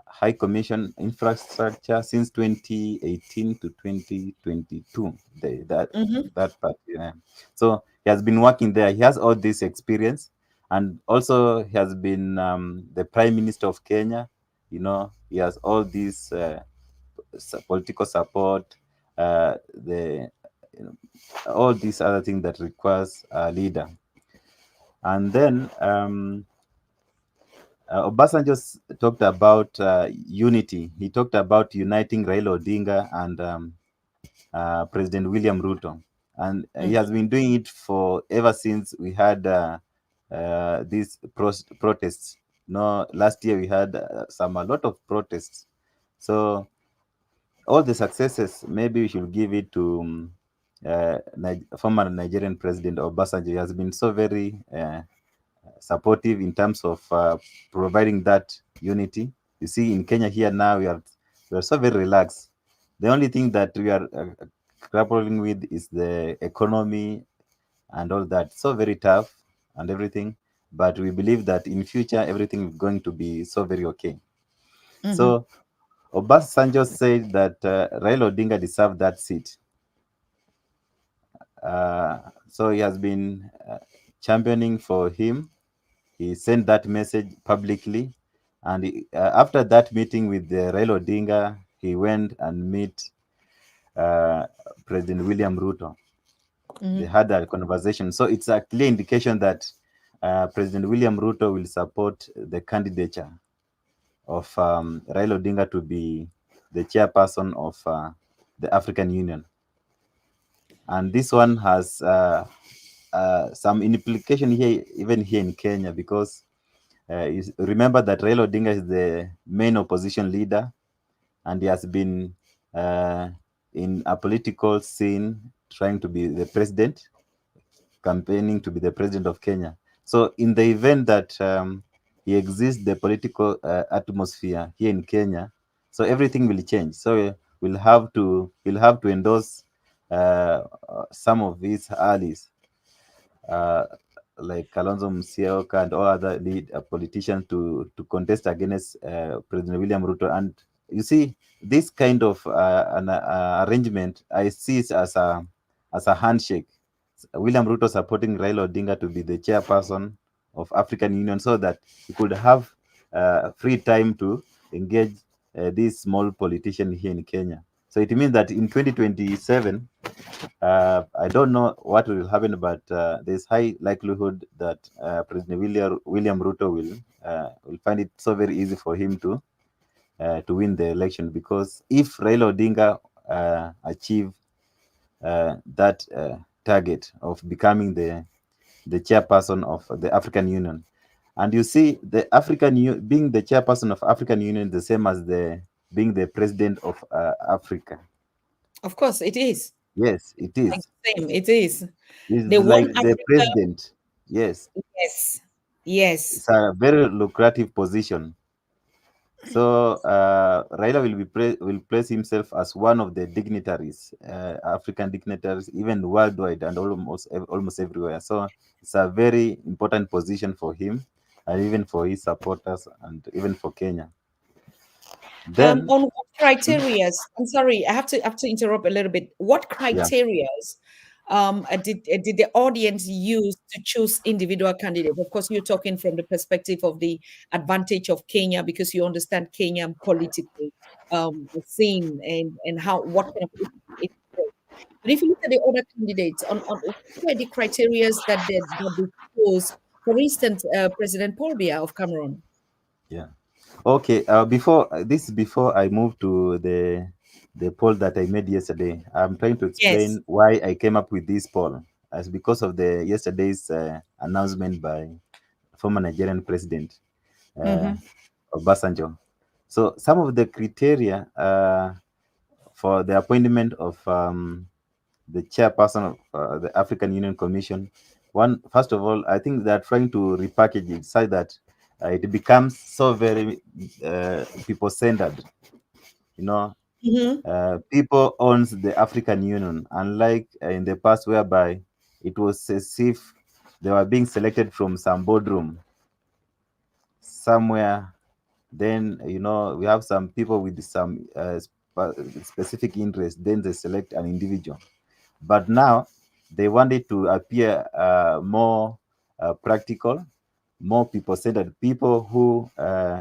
High Commission infrastructure since 2018 to 2022. Mm-hmm. That part, yeah. So he has been working there. He has all this experience, and also he has been the Prime Minister of Kenya. He has all these political support, the you know, all these other things that requires a leader. And then Obasanjo talked about unity. He talked about uniting Raila Odinga and President William Ruto. And he has been doing it for ever since we had these protests. No, last year we had a lot of protests. So all the successes, maybe we should give it to former Nigerian President Obasanjo. He has been so very supportive in terms of providing that unity. You see, in Kenya here now, we are so very relaxed. The only thing that we are grappling with is the economy and all that. So very tough and everything, but we believe that in future everything is going to be so very okay. Mm-hmm. So Obasanjo said that Raila Odinga deserved that seat. So he has been championing for him. He sent that message publicly, and after that meeting with Raila Odinga, he went and met uh, President William Ruto. They Mm-hmm. had that conversation. So it's a clear indication that President William Ruto will support the candidature of Raila Odinga to be the chairperson of the African Union. And this one has some implication here, even here in Kenya, because remember that Raila Odinga is the main opposition leader, and he has been in a political scene trying to be the president, campaigning to be the president of Kenya. So, in the event that he exists, the political atmosphere here in Kenya, so everything will change. So we'll have to endorse some of his allies, uh, like Kalonzo Musyoka and all other lead politicians to contest against President William Ruto. And you see, this kind of arrangement, I see it as a handshake. William Ruto supporting Raila Odinga to be the chairperson of African Union so that he could have free time to engage this small politician here in Kenya. So it means that in 2027, I don't know what will happen, but there's high likelihood that President William Ruto will find it so very easy for him to win the election, because if Raila Odinga achieve that target of becoming the chairperson of the African Union, and you see being the chairperson of African Union, the same as the being the president of Africa. Of course, it is. Yes, it Like is. the same, it is. It's They want like the Africa. president. Yes, Yes. Yes. it's a very lucrative position. So Raila will place himself as one of the dignitaries, African dignitaries, even worldwide and almost everywhere. So it's a very important position for him, and even for his supporters, and even for Kenya. Then, On what criterias? I'm sorry, I have to interrupt a little bit. What yeah, criterias did the audience use to choose individual candidates? Of course, you're talking from the perspective of the advantage of Kenya because you understand Kenyan political scene and how what kind of it was. But if you look at the other candidates, on what were the criterias that they chose For instance, President Paul Biya of Cameroon. Yeah. Okay. Before I move to the poll that I made yesterday, I'm trying to Yes. explain why I came up with this poll, as because of the yesterday's announcement by former Nigerian President uh, Mm-hmm. Obasanjo. So some of the criteria for the appointment of the chairperson of the African Union Commission. One, first of all, I think they are trying to repackage it so that it becomes so very people-centered. You know, Mm-hmm. people owns the African Union, unlike in the past whereby it was as if they were being selected from some boardroom somewhere. Then we have some people with some specific interest. Then they select an individual. But now they want it to appear more practical, more people-centered. People who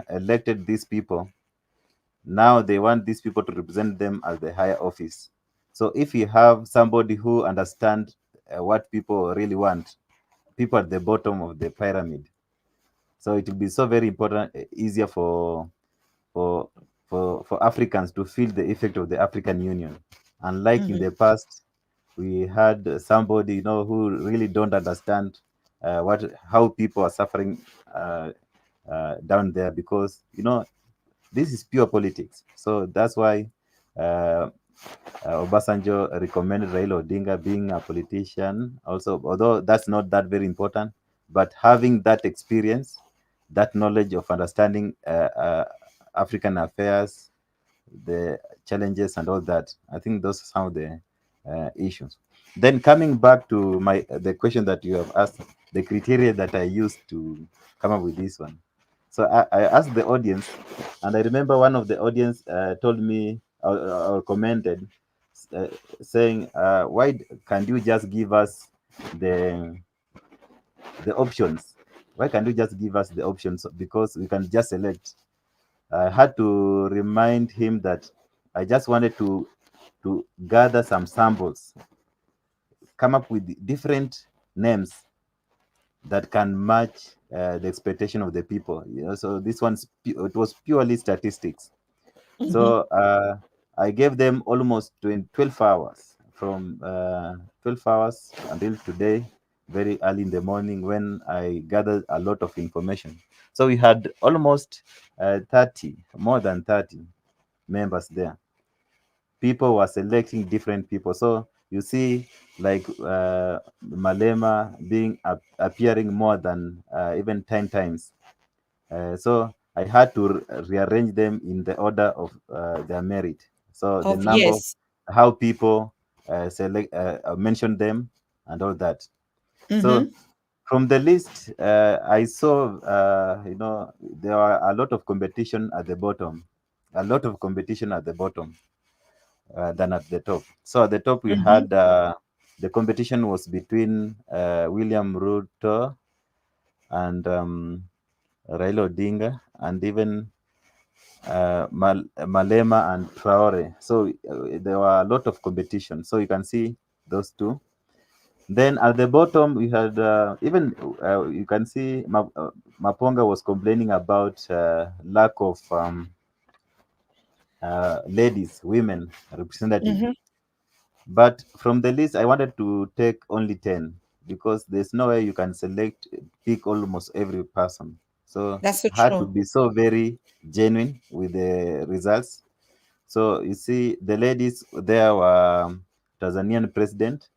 elected these people, now they want these people to represent them as the higher office. So if you have somebody who understands what people really want, people at the bottom of the pyramid, so it will be so very important, easier for for Africans to feel the effect of the African Union. Unlike in Mm-hmm. the past, we had somebody who really don't understand what how people are suffering down there, because this is pure politics. So that's why uh, Obasanjo recommended Raila Odinga being a politician. Also, although that's not that very important, but having that experience, that knowledge of understanding African affairs, the challenges and all that. I think those are some of the issues. Then coming back to the question that you have asked, the criteria that I used to come up with this one. So I asked the audience, and I remember one of the audience told me or commented, uh, saying, "Why can't you just give us the the options? Why can't you just give us the options, because we can just select?" I had to remind him that I just wanted to gather some samples, come up with different names that can match the expectation of the people. So this it was purely statistics. Mm-hmm. So I gave them almost 12 hours, from 12 hours until today, very early in the morning, when I gathered a lot of information. So we had almost 30, more than 30 members there. People were selecting different people. So you see, like Malema appearing more than even 10 times. So I had to rearrange them in the order of their merit. So the Of number of yes. how people mention them and all that. So Mm-hmm. from the list, I saw, there are a lot of competition at the bottom, a lot of competition at the bottom than at the top. So at the top, we Mm-hmm. had the competition was between William Ruto and Raila Odinga, and even Malema and Traore. So there were a lot of competition. So you can see those two. Then at the bottom, we had even you can see Maponga was complaining about lack of ladies, women representative. Mm-hmm. But from the list, I wanted to take only 10, because there's no way you can pick almost every person. So That's so I had to true. be so very genuine with the results. So you see, the ladies there were Tanzanian President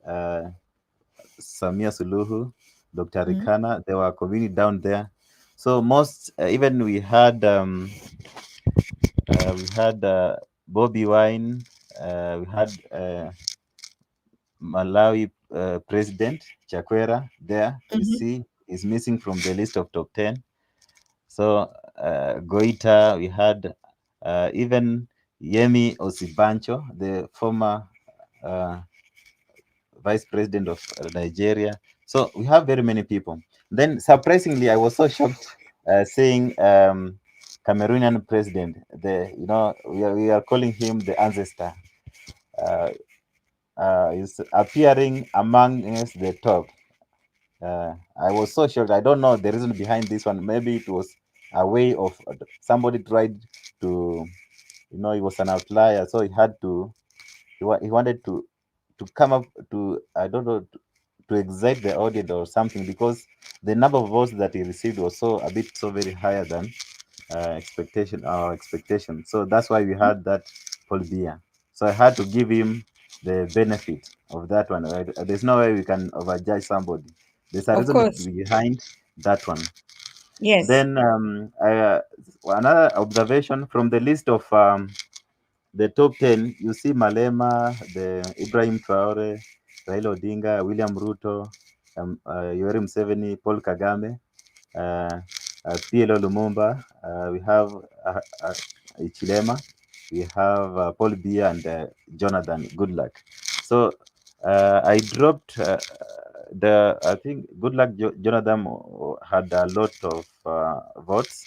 Samia Suluhu, Dr. Mm-hmm. Rikana. They were convening down there. So most, even we had Bobby Wine, we had Malawi President Chakwera there. You Mm-hmm. see, is missing from the list of top 10. So Goita, we had even Yemi Osibancho, the former uh, Vice President of Nigeria. So we have very many people. Then surprisingly, I was so shocked seeing Cameroonian president. We are calling him the ancestor. Uh, is appearing among the top. I was so shocked. I don't know the reason behind this one. Maybe it was a way of somebody tried to, he was an outlier, so he had to, he wanted to come up to, I don't know, to excite the audience or something, because the number of votes that he received was so a bit so very higher than our expectation. So that's why we had that Paul Biya. So I had to give him the benefit of that one. Right? There's no way we can overjudge somebody. There's a Of reason course. behind that one. Yes. Then another observation from the list of the top 10, you see Malema, the Ibrahim Traore, Raila Odinga, William Ruto, Yoweri Museveni, Paul Kagame, PLO Lumumba, we have Ichilema, we have Paul Biya and Jonathan Goodluck. So I dropped I think Goodluck Jonathan had a lot of votes.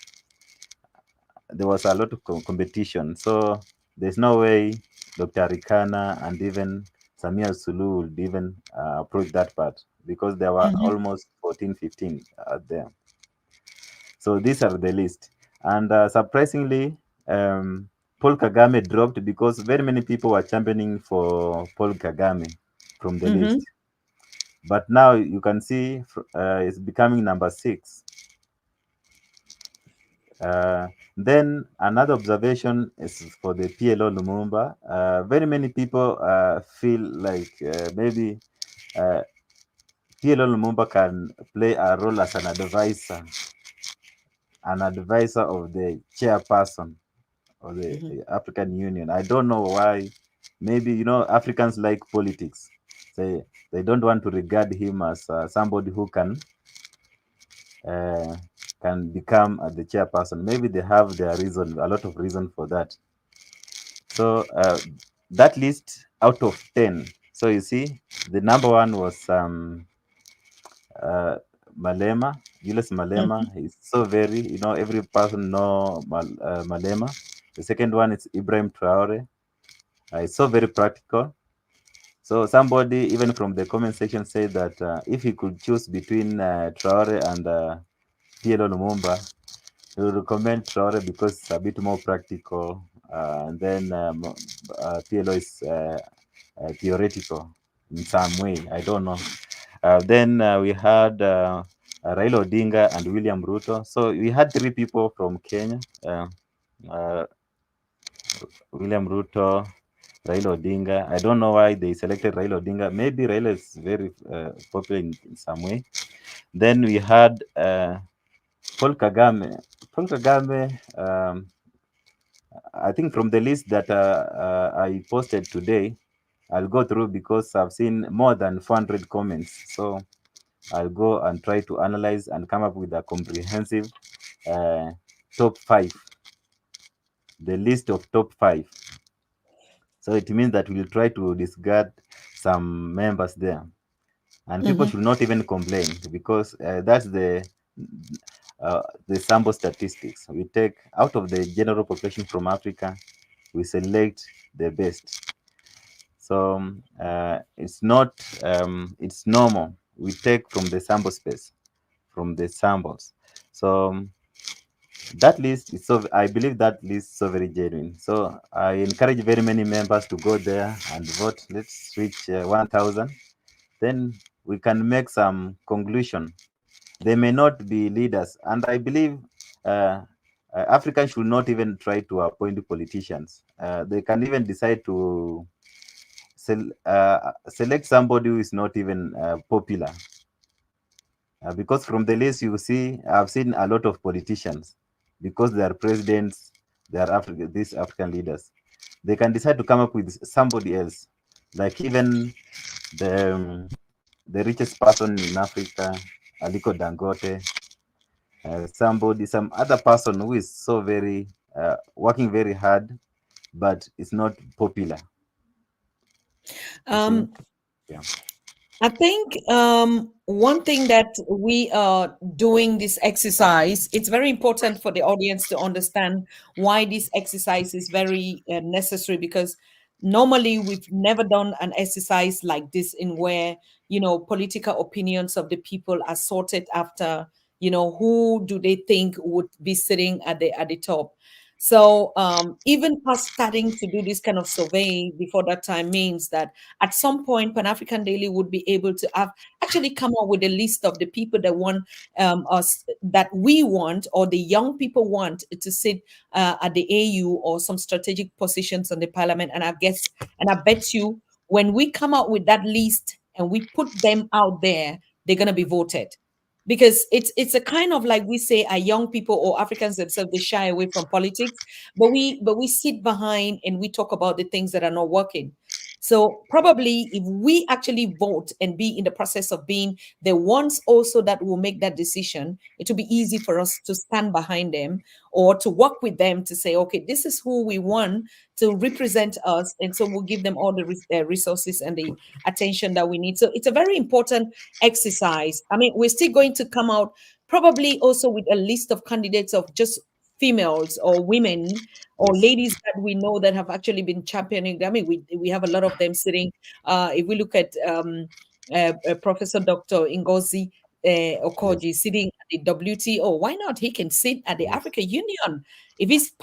There was a lot of competition. So there's no way Dr. Rikana and even Samia Sulu would even approach that part, because there were Mhm. almost 14, 15 there. So these are the list. And surprisingly, Paul Kagame dropped because very many people were championing for Paul Kagame from the list. Mhm. But now you can see it's becoming number 6. Then another observation is for the PLO Lumumba. Very many people feel like maybe PLO Lumumba can play a role as an advisor of the chairperson of the Mhm. African Union. I don't know why. Maybe Africans like politics. They don't want to regard him as somebody who uh, can become the chairperson. Maybe they have their reason, a lot of reason for that. So that list out of 10. So you see, the number one was uh, Malema, Julius Malema. Mhm. He's so very, every person know Malema. The second one is Ibrahim Traore. It's so very practical. So somebody, even from the comment section, said that if he could choose between Traore and PLO Lumumba, he would recommend Traore because it's a bit more practical. And then PLO is theoretical in some way. I don't know. Then we had Raila Odinga and William Ruto. So we had 3 people from Kenya. Uh, William Ruto, Raila Odinga. I don't know why they selected Raila Odinga. Maybe Raila is very popular in some way. Then we had Paul Kagame. Paul Kagame, I think from the list that I posted today, I'll go through because I've seen more than 400 comments. So I'll go and try to analyze and come up with a comprehensive uh, top 5, the list of top 5. So it means that we'll try to discard some members there. And people Mhm. should not even complain because that's the sample statistics. We take out of the general population from Africa, we select the best. So it's not, it's normal. We take from the sample space, from the samples. So that list is so, I believe that list is so very genuine. So I encourage very many members to go there and vote. Let's reach 1,000. Then we can make some conclusion. They may not be leaders, and I believe Africans should not even try to appoint politicians. They can even decide to select somebody who is not even popular. Because from the list you see, I've seen a lot of politicians because they are presidents, they are these African leaders. They can decide to come up with somebody else, like even the richest person in Africa, Aliko Dangote, some other person who is so very working very hard, but it's not popular. You see, Um, yeah. I think one thing that we are doing this exercise, it's very important for the audience to understand why this exercise is very necessary, because Normally, we've never done an exercise like this in where, political opinions of the people are sorted after, who do they think would be sitting at the top. So even us starting to do this kind of survey before that time means that at some point Pan-African Daily would be able to have actually come up with a list of the people that want us that we want, or the young people want to sit at the AU or some strategic positions on the parliament. And I bet you when we come out with that list and we put them out there, they're gonna be voted. Because it's a kind of like we say our young people or Africans themselves, they shy away from politics, but we sit behind and we talk about the things that are not working. So probably if we actually vote and be in the process of being the ones also that will make that decision, it will be easy for us to stand behind them or to work with them to say, okay, this is who we want to represent us. And so we'll give them all the resources and the attention that we need. So it's a very important exercise. I mean, we're still going to come out probably also with a list of candidates of just females or women or Yes. ladies that we know that have actually been championing. I mean, we have a lot of them sitting. If we look at Professor Dr. Ngozi Yes. Okoji sitting at the WTO, why not? He can sit at the Yes. African Union. If he's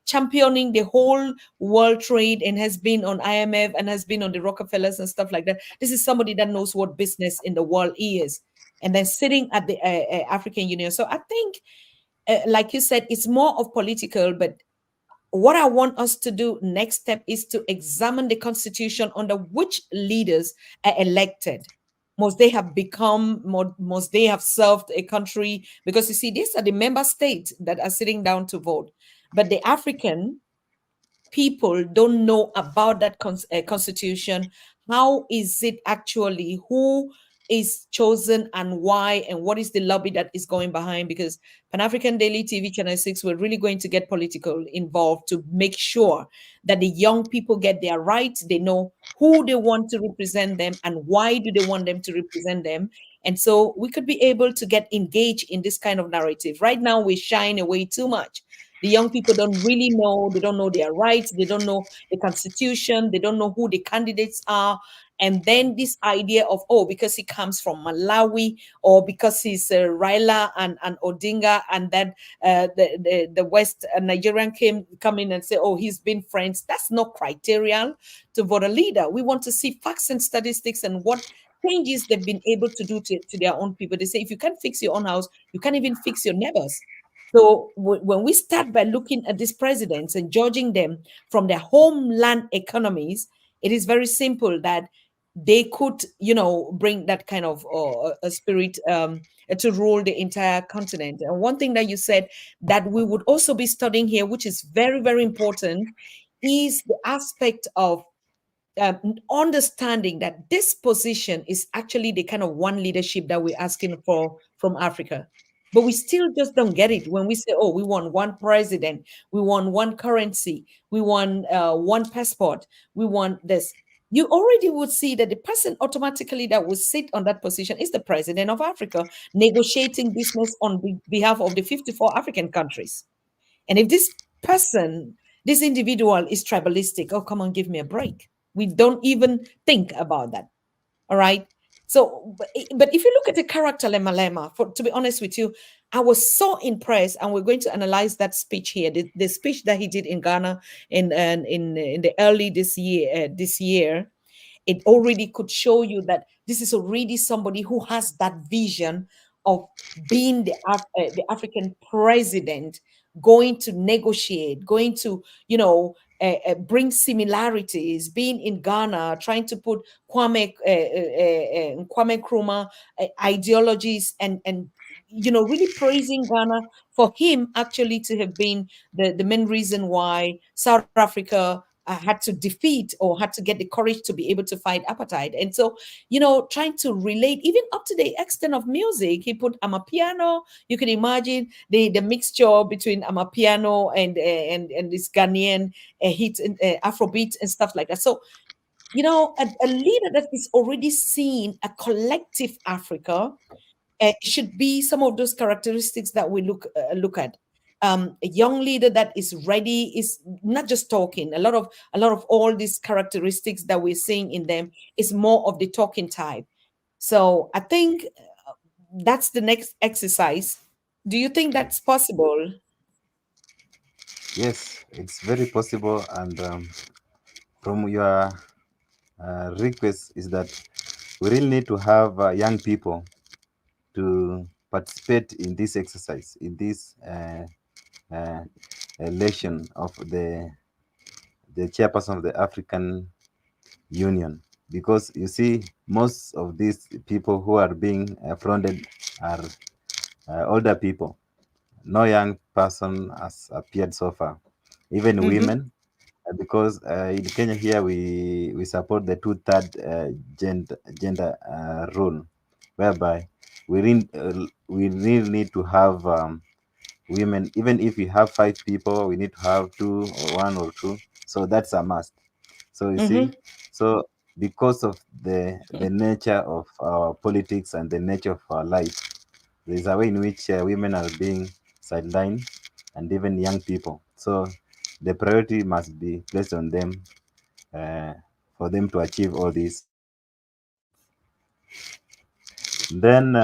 championing the whole world trade and has been on IMF and has been on the Rockefellers and stuff like that, this is somebody that knows what business in the world is. And then sitting at the African Union. So I think, like you said, it's more of political, but what I want us to do next step is to examine the constitution under which leaders are elected. Must they have become, must they have served a country? Because you see, these are the member states that are sitting down to vote. But the African people don't know about that constitution. How is it actually? Who is chosen and why? And what is the lobby that is going behind? Because Pan African Daily TV Channel 6, we're really going to get political involved to make sure that the young people get their rights. They know who they want to represent them and why do they want them to represent them. And so we could be able to get engaged in this kind of narrative. Right now, we're shying away too much. The young people don't really know, they don't know their rights, they don't know the constitution, they don't know who the candidates are. And then this idea of, oh, because he comes from Malawi or because he's Raila and Odinga, and then the West Nigerian come in and say, oh, he's been friends. That's not criterion to vote a leader. We want to see facts and statistics and what changes they've been able to do to their own people. They say, if you can't fix your own house, you can't even fix your neighbors. So when we start by looking at these presidents and judging them from their homeland economies, it is very simple that they could, bring that kind of a spirit to rule the entire continent. And one thing that you said that we would also be studying here, which is very, very important, is the aspect of understanding that this position is actually the kind of one leadership that we're asking for from Africa. But we still just don't get it when we say, oh, we want one president, we want one currency, we want one passport, we want this. You already would see that the person automatically that will sit on that position is the president of Africa, negotiating business on behalf of the 54 African countries. And if this person, this individual is tribalistic, oh, come on, give me a break. We don't even think about that. All right. So, but if you look at the character Lema, to be honest with you, I was so impressed, and we're going to analyze that speech here, the speech that he did in Ghana in the early this year. It already could show you that this is already somebody who has that vision of being the African president, going to negotiate, going to, bring similarities, being in Ghana, trying to put Kwame Nkrumah ideologies and really praising Ghana for him actually to have been the main reason why South Africa had to defeat or had to get the courage to be able to fight apartheid. And so, trying to relate even up to the extent of music, he put Amapiano. You can imagine the mixture between Amapiano and this Ghanaian hit Afrobeat and stuff like that. So, a leader that is already seeing a collective Africa should be some of those characteristics that we look at. a young leader that is ready, is not just talking. A lot of all these characteristics that we're seeing in them is more of the talking type. So I think that's the next exercise. Do you think that's possible? Yes, it's very possible. And from your request is that we really need to have young people to participate in this exercise, in this uh, election of the chairperson of the African Union. Because you see, most of these people who are being fronted are older people. No young person has appeared so far, even Mm-hmm, women, because in Kenya here we support the two-third gender rule, whereby we really need to have women. Even if we have five people, we need to have two or one or two. So that's a must. So you see, mm-hmm, so because of the nature of our politics and the nature of our life, there's a way in which women are being sidelined, and even young people. So the priority must be placed on them uh, for them to achieve all this. Then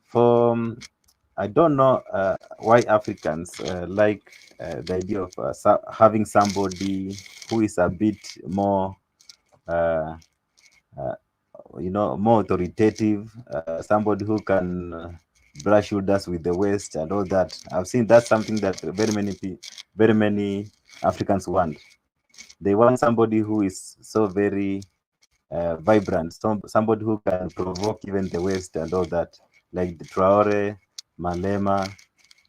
for I don't know why Africans like the idea of having somebody who is a bit more uh, uh, more authoritative, somebody who can brush shoulders with the West and all that. I've seen that's something that very many Africans want. They want somebody who is so very vibrant, somebody who can provoke even the West and all that, like the Traore, Malema,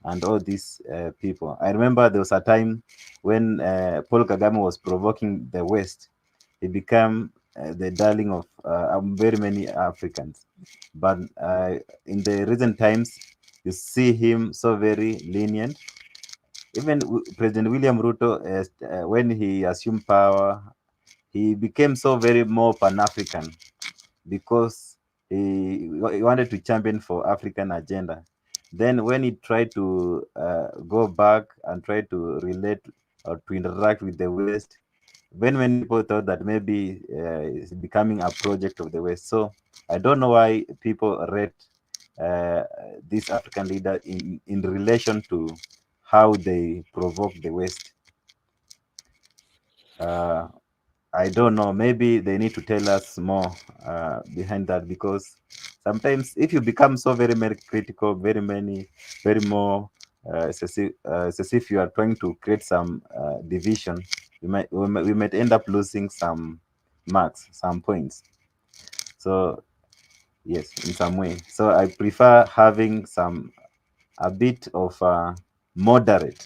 and all these people. I remember there was a time when Paul Kagame was provoking the West. He became the darling of very many Africans. But in the recent times, you see him so very lenient. Even President William Ruto, when he assumed power, he became so very more Pan-African because he wanted to champion for African agenda. Then when he tried to go back and try to relate or to interact with the West, when many people thought that maybe it's becoming a project of the West. So I don't know why people rate uh, this African leader in relation to how they provoke the West. Uh, I don't know. Maybe they need to tell us more behind that, because sometimes if you become so very, very critical, very more, it's as if you are trying to create some division, we might end up losing some marks, some points. So yes, in some way. So I prefer having a bit of moderate.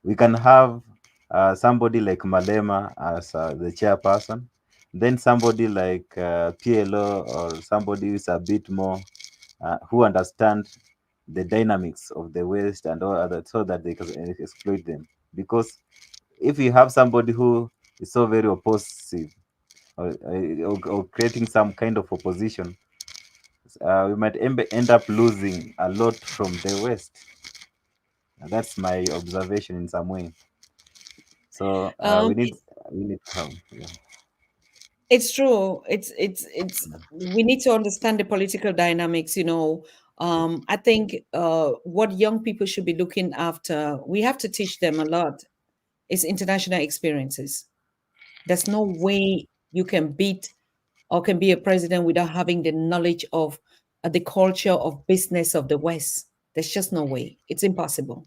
We can have somebody like Malema as the chairperson, then somebody like PLO, or somebody who is a bit more who understand the dynamics of the West and all other, so that they can exploit them. Because if you have somebody who is so very oppositive, or creating some kind of opposition, we might end up losing a lot from the West. That's my observation in some way. So um, we need to have, yeah. it's true. It's we need to understand the political dynamics, I think what young people should be looking after, we have to teach them a lot, is international experiences. There's no way you can beat or can be a president without having the knowledge of the culture of business of the West. There's just no way. It's impossible.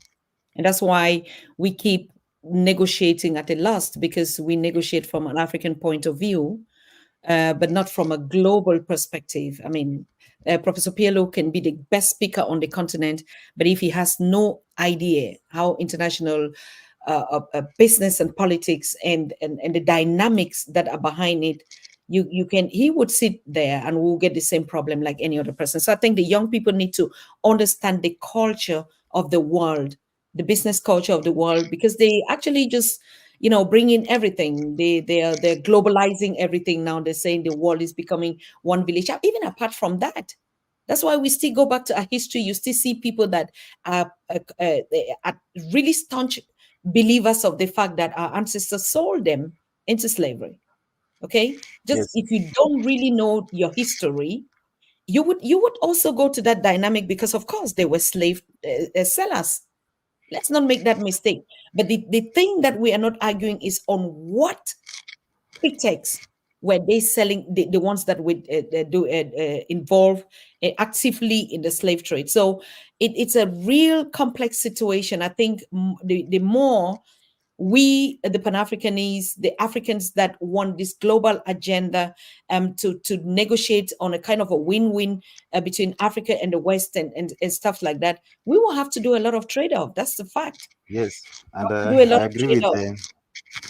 And that's why we keep negotiating at a loss, because we negotiate from an African point of view, but not from a global perspective. I mean, Professor Pielo can be the best speaker on the continent, but if he has no idea how international business and politics and the dynamics that are behind it, he would sit there and we'll get the same problem like any other person. So I think the young people need to understand the culture of the world, the business culture of the world, because they actually just bring in everything. They're globalizing everything now. They're saying the world is becoming one village. Even apart from that, That's why we still go back to our history. You still see people that they are really staunch believers of the fact that our ancestors sold them into slavery. Okay, just Yes, if you don't really know your history, you would also go to that dynamic because, of course, they were slave sellers. Let's not make that mistake. But the thing that we are not arguing is on what pretext were they selling the ones that would do involve actively in the slave trade. So it's a real complex situation. I think the more we, the Pan-Africanists, the Africans that want this global agenda, to negotiate on a kind of a win-win between Africa and the West, and stuff like that, we will have to do a lot of trade-off. That's the fact. yes, and Do a lot I of agree with trade-off.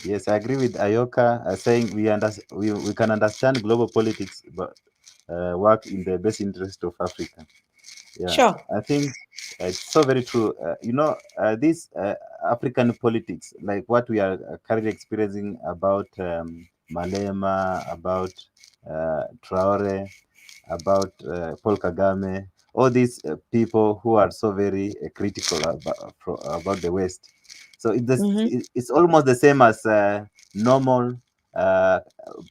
yes, I agree with Ayoka saying we can understand global politics, but work in the best interest of Africa. Yeah, Sure. I think it's so very true. This African politics, like what we are currently experiencing about Malema, about Traore, about Paul Kagame, all these people who are so very critical about the West. So Mm-hmm. it's almost the same as normal uh,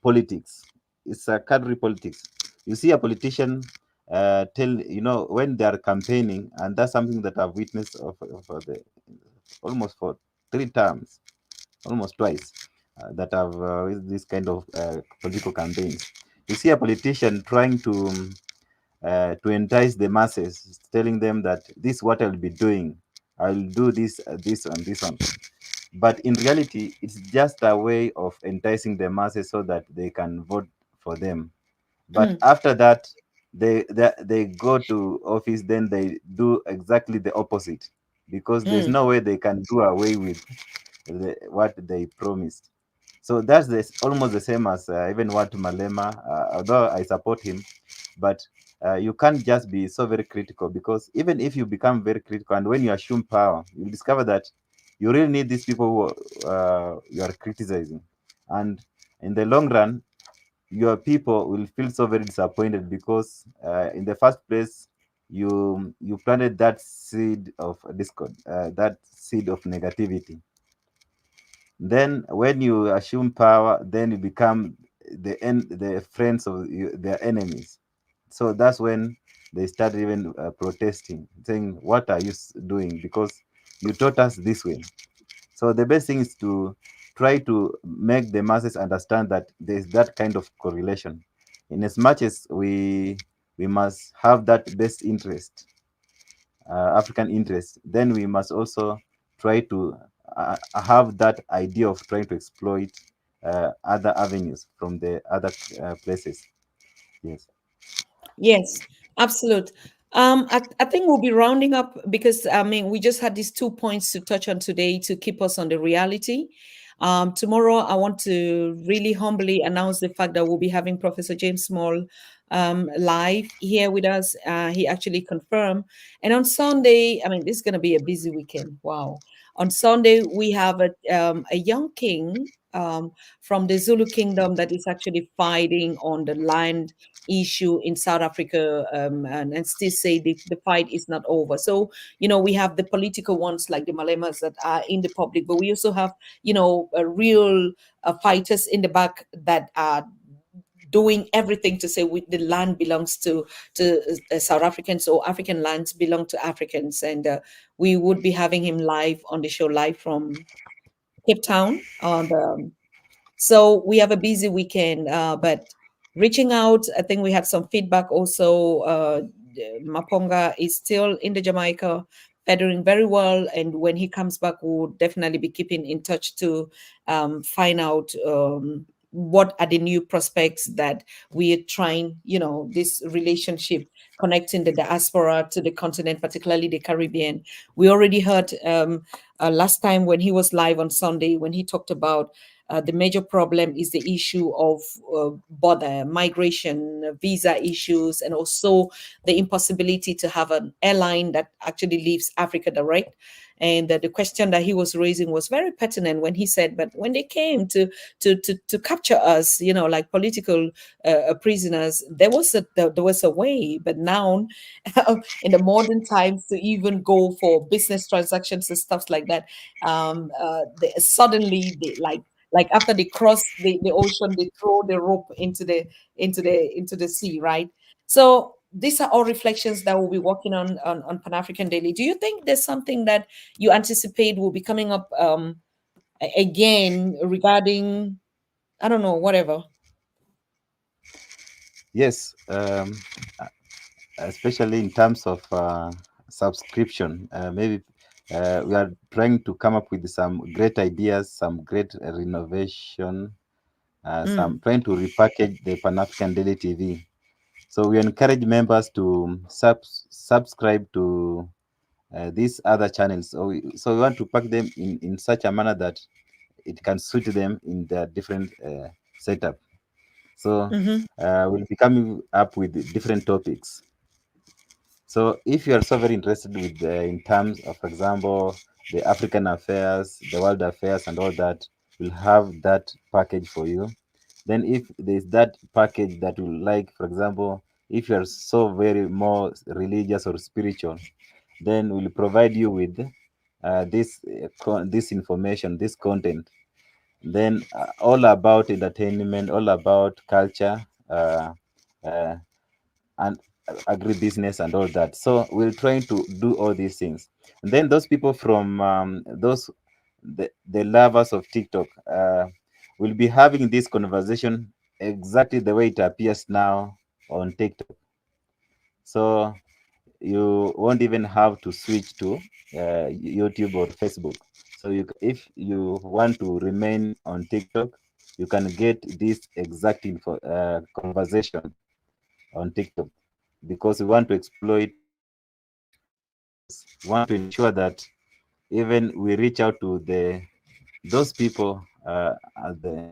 politics. It's a country politics. You see a politician when they are campaigning, and that's something that I've witnessed almost for 3 terms, almost twice, that I've with this kind of political campaigns. You see a politician trying to entice the masses, telling them that this is what I'll be doing. I'll do this, this, and this one. But in reality, it's just a way of enticing the masses so that they can vote for them. But Mm, after that, they go to office, then they do exactly the opposite, because there's mm, no way they can do away with what they promised. So that's almost the same as even what Malema, although I support him, but you can't just be so very critical, because even if you become very critical and when you assume power, you discover that you really need these people who you are criticizing. And in the long run, your people will feel so very disappointed, because in the first place, you planted that seed of discord, that seed of negativity. Then when you assume power, then you become the friends of their enemies. So that's when they start even protesting, saying, what are you doing, because you taught us this way. So the best thing is to try to make the masses understand that there's that kind of correlation. In as much as we must have that best interest, African interest, then we must also try to have that idea of trying to exploit other avenues from the other places. Yes. yes, absolute. I think we'll be rounding up because I mean we just had these 2 points to touch on today to keep us on the reality. Tomorrow I want to really humbly announce the fact that we'll be having Professor James Small live here with us. He actually confirmed. And on Sunday, I mean this is going to be a busy weekend. Wow. On Sunday we have a young king from the Zulu kingdom that is actually fighting on the land issue in South Africa, and still say the fight is not over. So, we have the political ones like the Malemas that are in the public, but we also have, real fighters in the back that are doing everything to say the land belongs to South Africans, or African lands belong to Africans. And we would be having him live on the show, live from Cape Town on the so we have a busy weekend, but reaching out, I think we had some feedback also. Maponga is still in the Jamaica, feathering very well. And when he comes back, we'll definitely be keeping in touch to find out what are the new prospects that we are trying, this relationship connecting the diaspora to the continent, particularly the Caribbean. We already heard last time when he was live on Sunday, when he talked about The major problem is the issue of border migration, visa issues, and also the impossibility to have an airline that actually leaves Africa direct. And the question that he was raising was very pertinent when he said, "But when they came to capture us, like political prisoners, there was a way. But now, in the modern times, to even go for business transactions and stuff like that, suddenly they like after they cross the ocean, they throw the rope into the sea, right? So these are all reflections that we'll be working on Pan-African Daily. Do you think there's something that you anticipate will be coming up again regarding, I don't know, whatever? Yes, especially in terms of subscription. Maybe we are trying to come up with some great ideas, some great renovation, some trying to repackage the Pan-African Daily TV. So we encourage members to subscribe to these other channels. So we want to pack them in such a manner that it can suit them in their different setup. So Mm-hmm. we'll be coming up with different topics. So if you are so very interested with in terms of, for example, the African affairs, the world affairs, and all that, we'll have that package for you. Then if there's that package that you like, for example, if you are so very more religious or spiritual, then we'll provide you with this information, this content. Then all about entertainment, all about culture, uh, and agribusiness and all that. So we're trying to do all these things. And then those people from the lovers of TikTok will be having this conversation exactly the way it appears now on TikTok. So you won't even have to switch to YouTube or Facebook. So if you want to remain on TikTok, you can get this exact conversation on TikTok, because we want to exploit we want to ensure that even we reach out to those people at the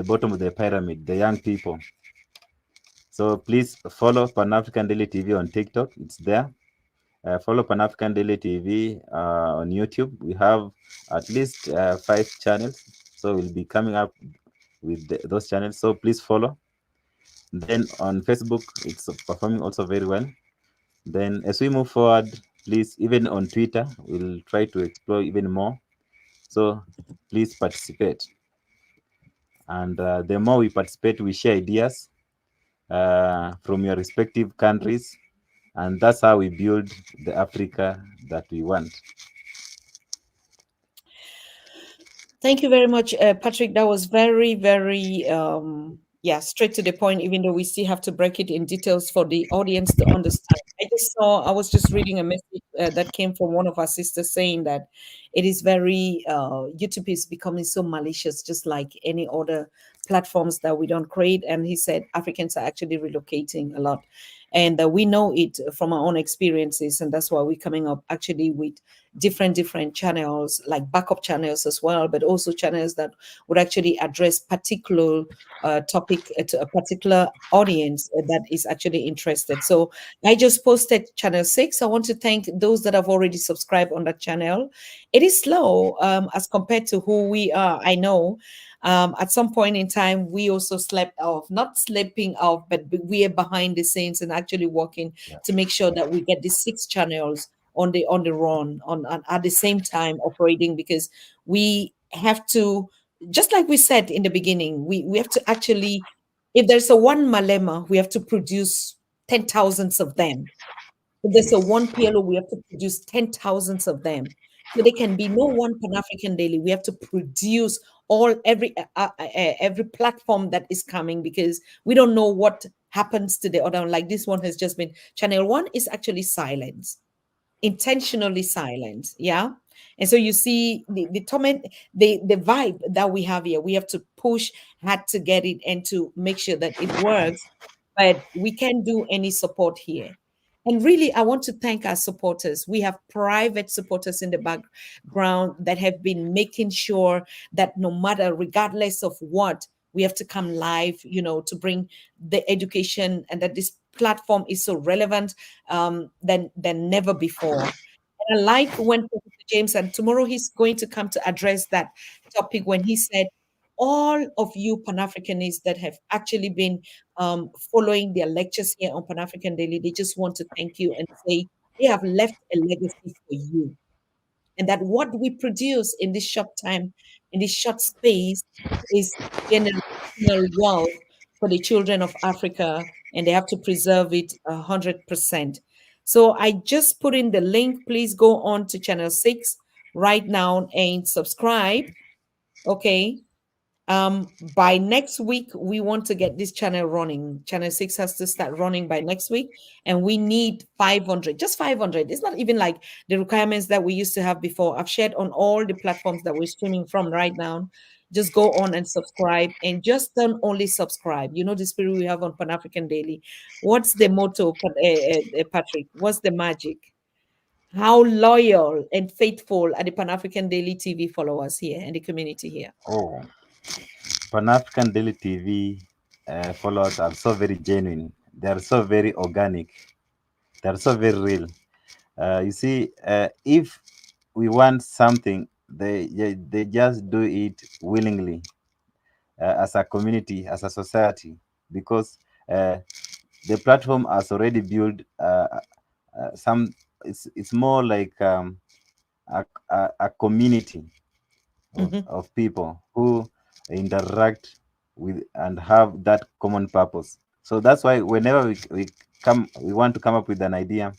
bottom of the pyramid, the young people. So please follow Pan-African Daily TV on TikTok. It's there. Follow Pan-African Daily TV on YouTube. We have at least 5 channels. So we'll be coming up with those channels. So please follow. Then on Facebook, it's performing also very well. Then as we move forward, please, even on Twitter, we'll try to explore even more. So please participate. And the more we participate, we share ideas from your respective countries. And that's how we build the Africa that we want. Thank you very much, Patrick. That was very, very, straight to the point, even though we still have to break it in details for the audience to understand. I was just reading a message that came from one of our sisters saying that it is very, YouTube is becoming so malicious, just like any other platforms that we don't create. And he said Africans are actually relocating a lot. And we know it from our own experiences. And that's why we're coming up actually with different channels, like backup channels as well, but also channels that would actually address particular topic to a particular audience that is actually interested. So I just posted channel 6. I want to thank those that have already subscribed on that channel. It is slow as compared to who we are. I know at some point in time, we also slept off, not sleeping off, but we are behind the scenes and actually working to make sure that we get the 6 channels on the run on at the same time operating, because we have to, just like we said in the beginning, we have to actually, if there's a one Malema, we have to produce 10,000s of them. If there's a one PLO, we have to produce 10,000s of them. So there can be no one Pan-African Daily. We have to produce every platform that is coming, because we don't know what happens to the other. Like this one has just been, channel 1 is actually silent, intentionally silent. Yeah. And so you see the torment, the vibe that we have here, we have to push hard to get it and to make sure that it works, but we can't do any support here. And really, I want to thank our supporters. We have private supporters in the background that have been making sure that no matter, regardless of what, we have to come live, to bring the education, and that this platform is so relevant than never before. And I like when Professor James, and tomorrow he's going to come to address that topic, when he said, all of you Pan-Africanists that have actually been following their lectures here on Pan-African Daily, they just want to thank you and say they have left a legacy for you. And that what we produce in this short time, in this short space, is generational wealth for the children of Africa, and they have to preserve it 100%. So I just put in the link. Please go on to channel 6 right now and subscribe. Okay, by next week we want to get this channel running. Channel 6 has to start running by next week, and we need 500, just 500. It's not even like the requirements that we used to have before. I've shared on all the platforms that we're streaming from right now. Just go on and subscribe, and just don't only subscribe. You know the spirit we have on Pan-African Daily. What's the motto, Patrick? What's the magic? How loyal and faithful are the Pan-African Daily TV followers here and the community here? Oh, Pan-African Daily TV followers are so very genuine. They are so very organic. They are so very real. You see, if we want something, they just do it willingly, as a community, as a society, because the platform has already built some. It's more like a community Mhm. of people who interact with and have that common purpose. So that's why whenever we want to come up with an idea,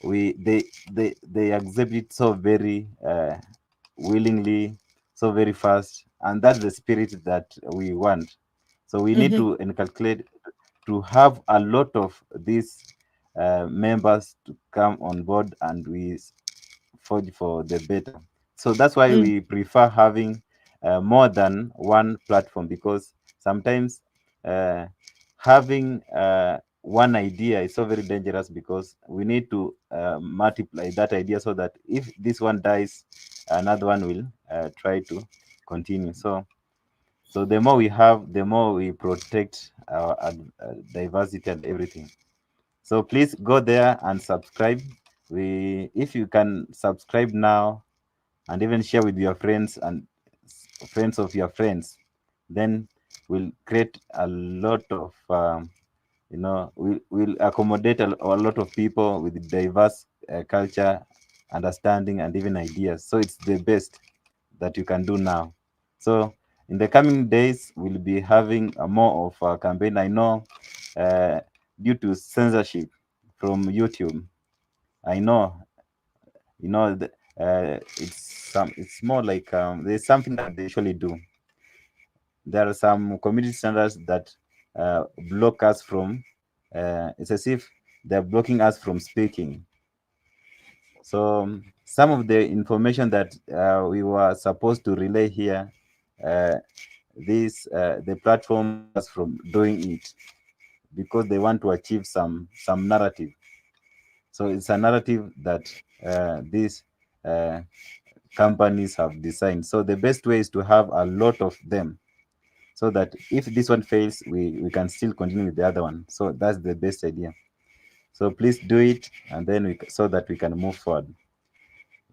we they accept it so very willingly, so very fast, and that's the spirit that we want. So we need Mhm. to inculcate to have a lot of these members to come on board, and we forge for the better. So that's why Mm. we prefer having more than one platform, because sometimes uh, having one idea is so very dangerous, because we need to multiply that idea, so that if this one dies, another one will try to continue. So the more we have, the more we protect our diversity and everything. So please go there and subscribe. If you can subscribe now and even share with your friends and friends of your friends, then we'll create a lot of, we'll accommodate a lot of people with diverse culture, understanding, and even ideas. So it's the best that you can do now. So in the coming days, we'll be having a more of a campaign. I know uh, due to censorship from YouTube, I know, it's more like there's something that they usually do. There are some community standards that block us from. It's as if they're blocking us from speaking. So some of the information that we were supposed to relay here, uh, the platform block us from doing it, because they want to achieve some narrative. So it's a narrative that these uh, companies have designed. So the best way is to have a lot of them, so that if this one fails, we can still continue with the other one. So that's the best idea. So please do it, and then so that we can move forward.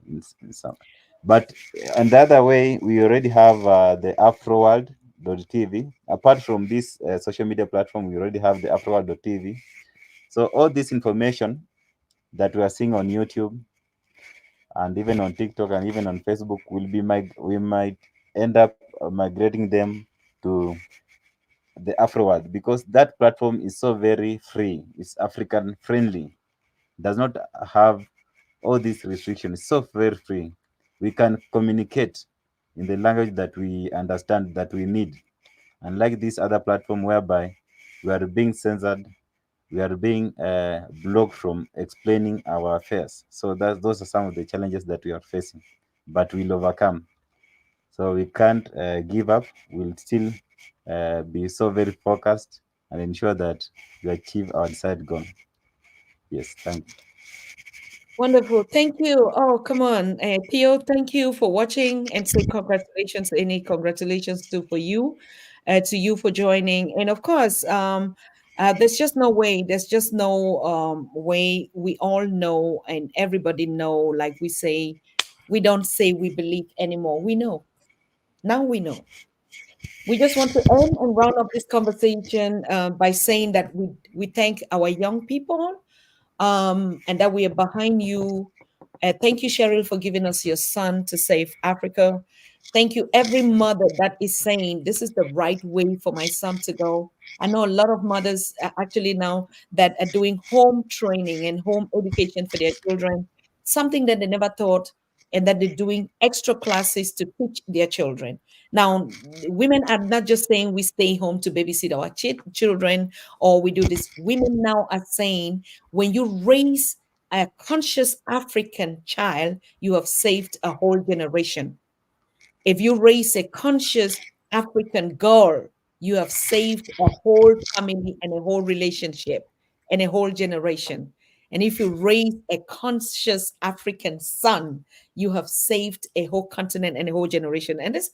In some. But on the other way, we already have the AfroWorld.tv. Apart from this social media platform, we already have the AfroWorld.tv. So all this information that we are seeing on YouTube and even on TikTok and even on Facebook we might end up migrating them to the Afroworld, because that platform is so very free. It's African friendly. Does not have all these restrictions. It's so very free. We can communicate in the language that we understand, that we need. Unlike this other platform whereby we are being censored, we are being blocked from explaining our affairs. So those are some of the challenges that we are facing, but we'll overcome. So we can't give up. We'll still be so very focused and ensure that we achieve our desired goal. Yes, thank you. Wonderful. Thank you. Oh, come on. Theo, thank you for watching and say congratulations. Any congratulations to you for joining. And of course, there's just no way, there's just no way we all know and everybody know, like we say, we don't say we believe anymore. We know. Now we know. We just want to end and round up this conversation by saying that we thank our young people and that we are behind you. Thank you, Cheryl, for giving us your son to save Africa. Thank you, every mother that is saying this is the right way for my son to go. I know a lot of mothers actually now that are doing home training and home education for their children, something that they never thought, and that they're doing extra classes to teach their children. Now, women are not just saying we stay home to babysit our children or we do this. Women now are saying when you raise a conscious African child, you have saved a whole generation. If you raise a conscious African girl, you have saved a whole family and a whole relationship and a whole generation. And if you raise a conscious African son, you have saved a whole continent and a whole generation. And this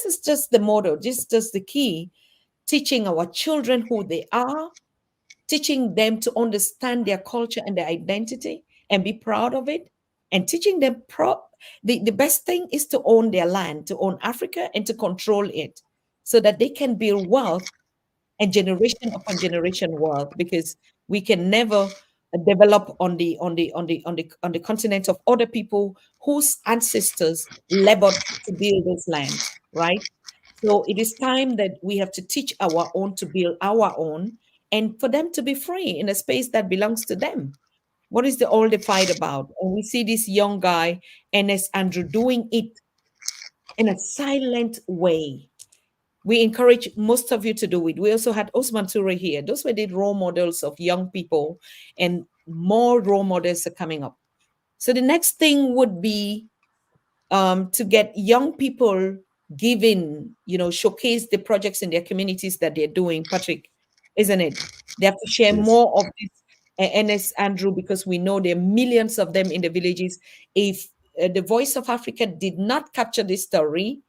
is just the motto, this is just the key, teaching our children who they are, teaching them to understand their culture and their identity and be proud of it, and teaching them the best thing is to own their land, to own Africa and to control it so that they can build wealth and generation upon generation wealth, because we can never develop on the continent of other people whose ancestors labored to build those lands, right? So it is time that we have to teach our own to build our own and for them to be free in a space that belongs to them. What is all the fight about? And we see this young guy, Ernest Andrew, doing it in a silent way. We encourage most of you to do it. We also had Osman Ture here. Those were the role models of young people, and more role models are coming up. So the next thing would be to get young people giving, showcase the projects in their communities that they're doing, Patrick, isn't it? They have to share Yes. more of this, NS Andrew, because we know there are millions of them in the villages. If the Voice of Africa did not capture this story,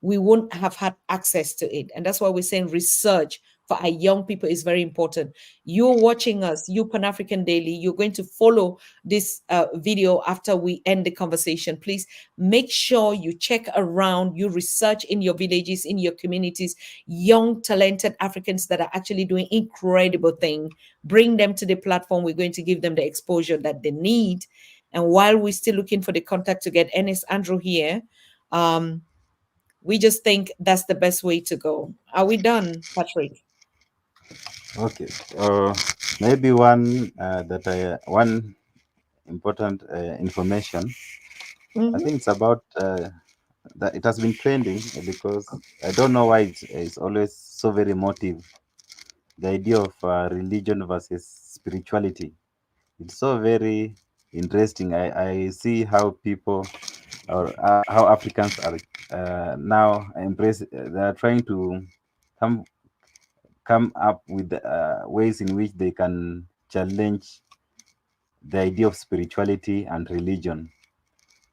we wouldn't have had access to it. And that's why we're saying research for our young people is very important. You're watching us, you Pan African Daily, you're going to follow this video after we end the conversation. Please make sure you check around, you research in your villages, in your communities, young, talented Africans that are actually doing incredible things. Bring them to the platform. We're going to give them the exposure that they need. And while we're still looking for the contact to get Ernest Andrew here, we just think that's the best way to go. Are we done, Patrick? Okay. Maybe one important information. I Mhm. think it's about that it has been trending because I don't know why it's always so very emotive. The idea of religion versus spirituality. It's so very interesting. I see how people or how Africans are now embrace. They are trying to come come up with ways in which they can challenge the idea of spirituality and religion.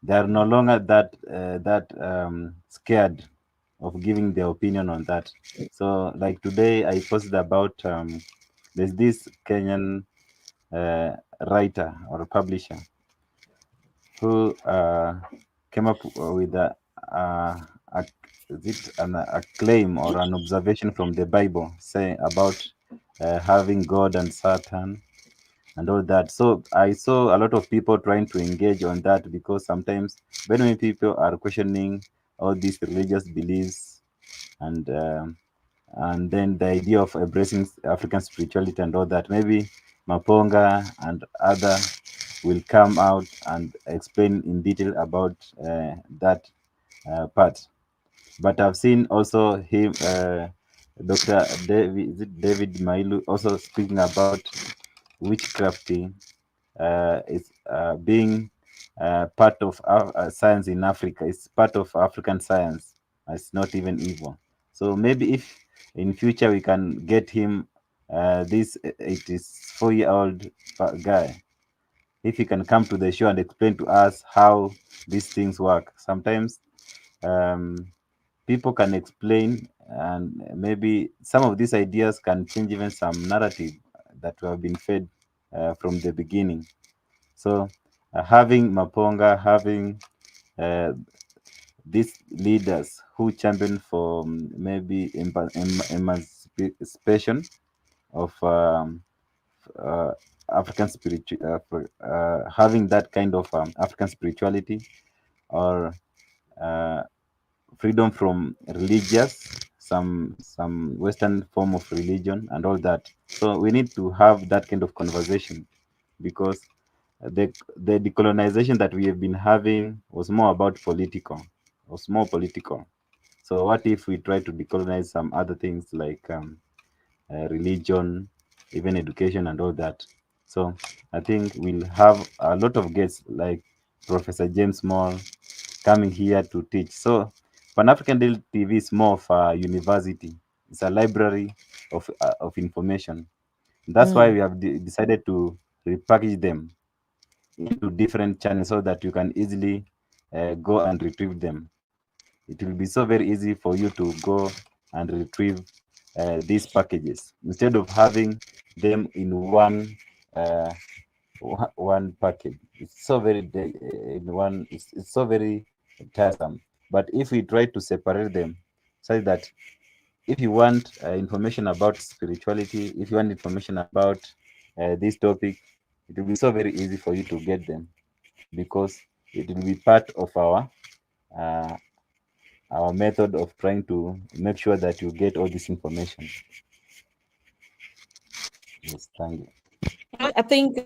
They are no longer that scared of giving their opinion on that. So, like today, I posted about there's this Kenyan writer or publisher who came up with a is it a claim or an observation from the Bible saying about having God and Satan and all that. So I saw a lot of people trying to engage on that because sometimes when many people are questioning all these religious beliefs and then the idea of embracing African spirituality and all that, maybe Maponga and other will come out and explain in detail about that part. But I've seen also him, Dr. David, is it David Mailu, also speaking about witchcrafting is being part of science in Africa. It's part of African science. It's not even evil. So maybe if in future we can get him, this 84-year-old guy, if he can come to the show and explain to us how these things work. Sometimes people can explain, and maybe some of these ideas can change even some narrative that have been fed from the beginning. So having Maponga, having these leaders who champion for maybe emancipation of uh, African having that kind of African spirituality, or uh, freedom from religious, some Western form of religion and all that. So we need to have that kind of conversation, because the decolonization that we have been having was more about political, was more political. So what if we try to decolonize some other things like religion, even education and all that? So I think we'll have a lot of guests like Professor James Moore coming here to teach. So Pan-African Daily TV is more of a university. It's a library of information. That's why Mm. we have decided to repackage them into different channels so that you can easily go and retrieve them. It will be so very easy for you to go and retrieve these packages instead of having them in uh, one package. It's so very in one. It's so very tiresome. But if we try to separate them, so that if you want information about spirituality, if you want information about this topic, it will be so very easy for you to get them, because it will be part of uh, our method of trying to make sure that you get all this information. Yes, thank you. I think,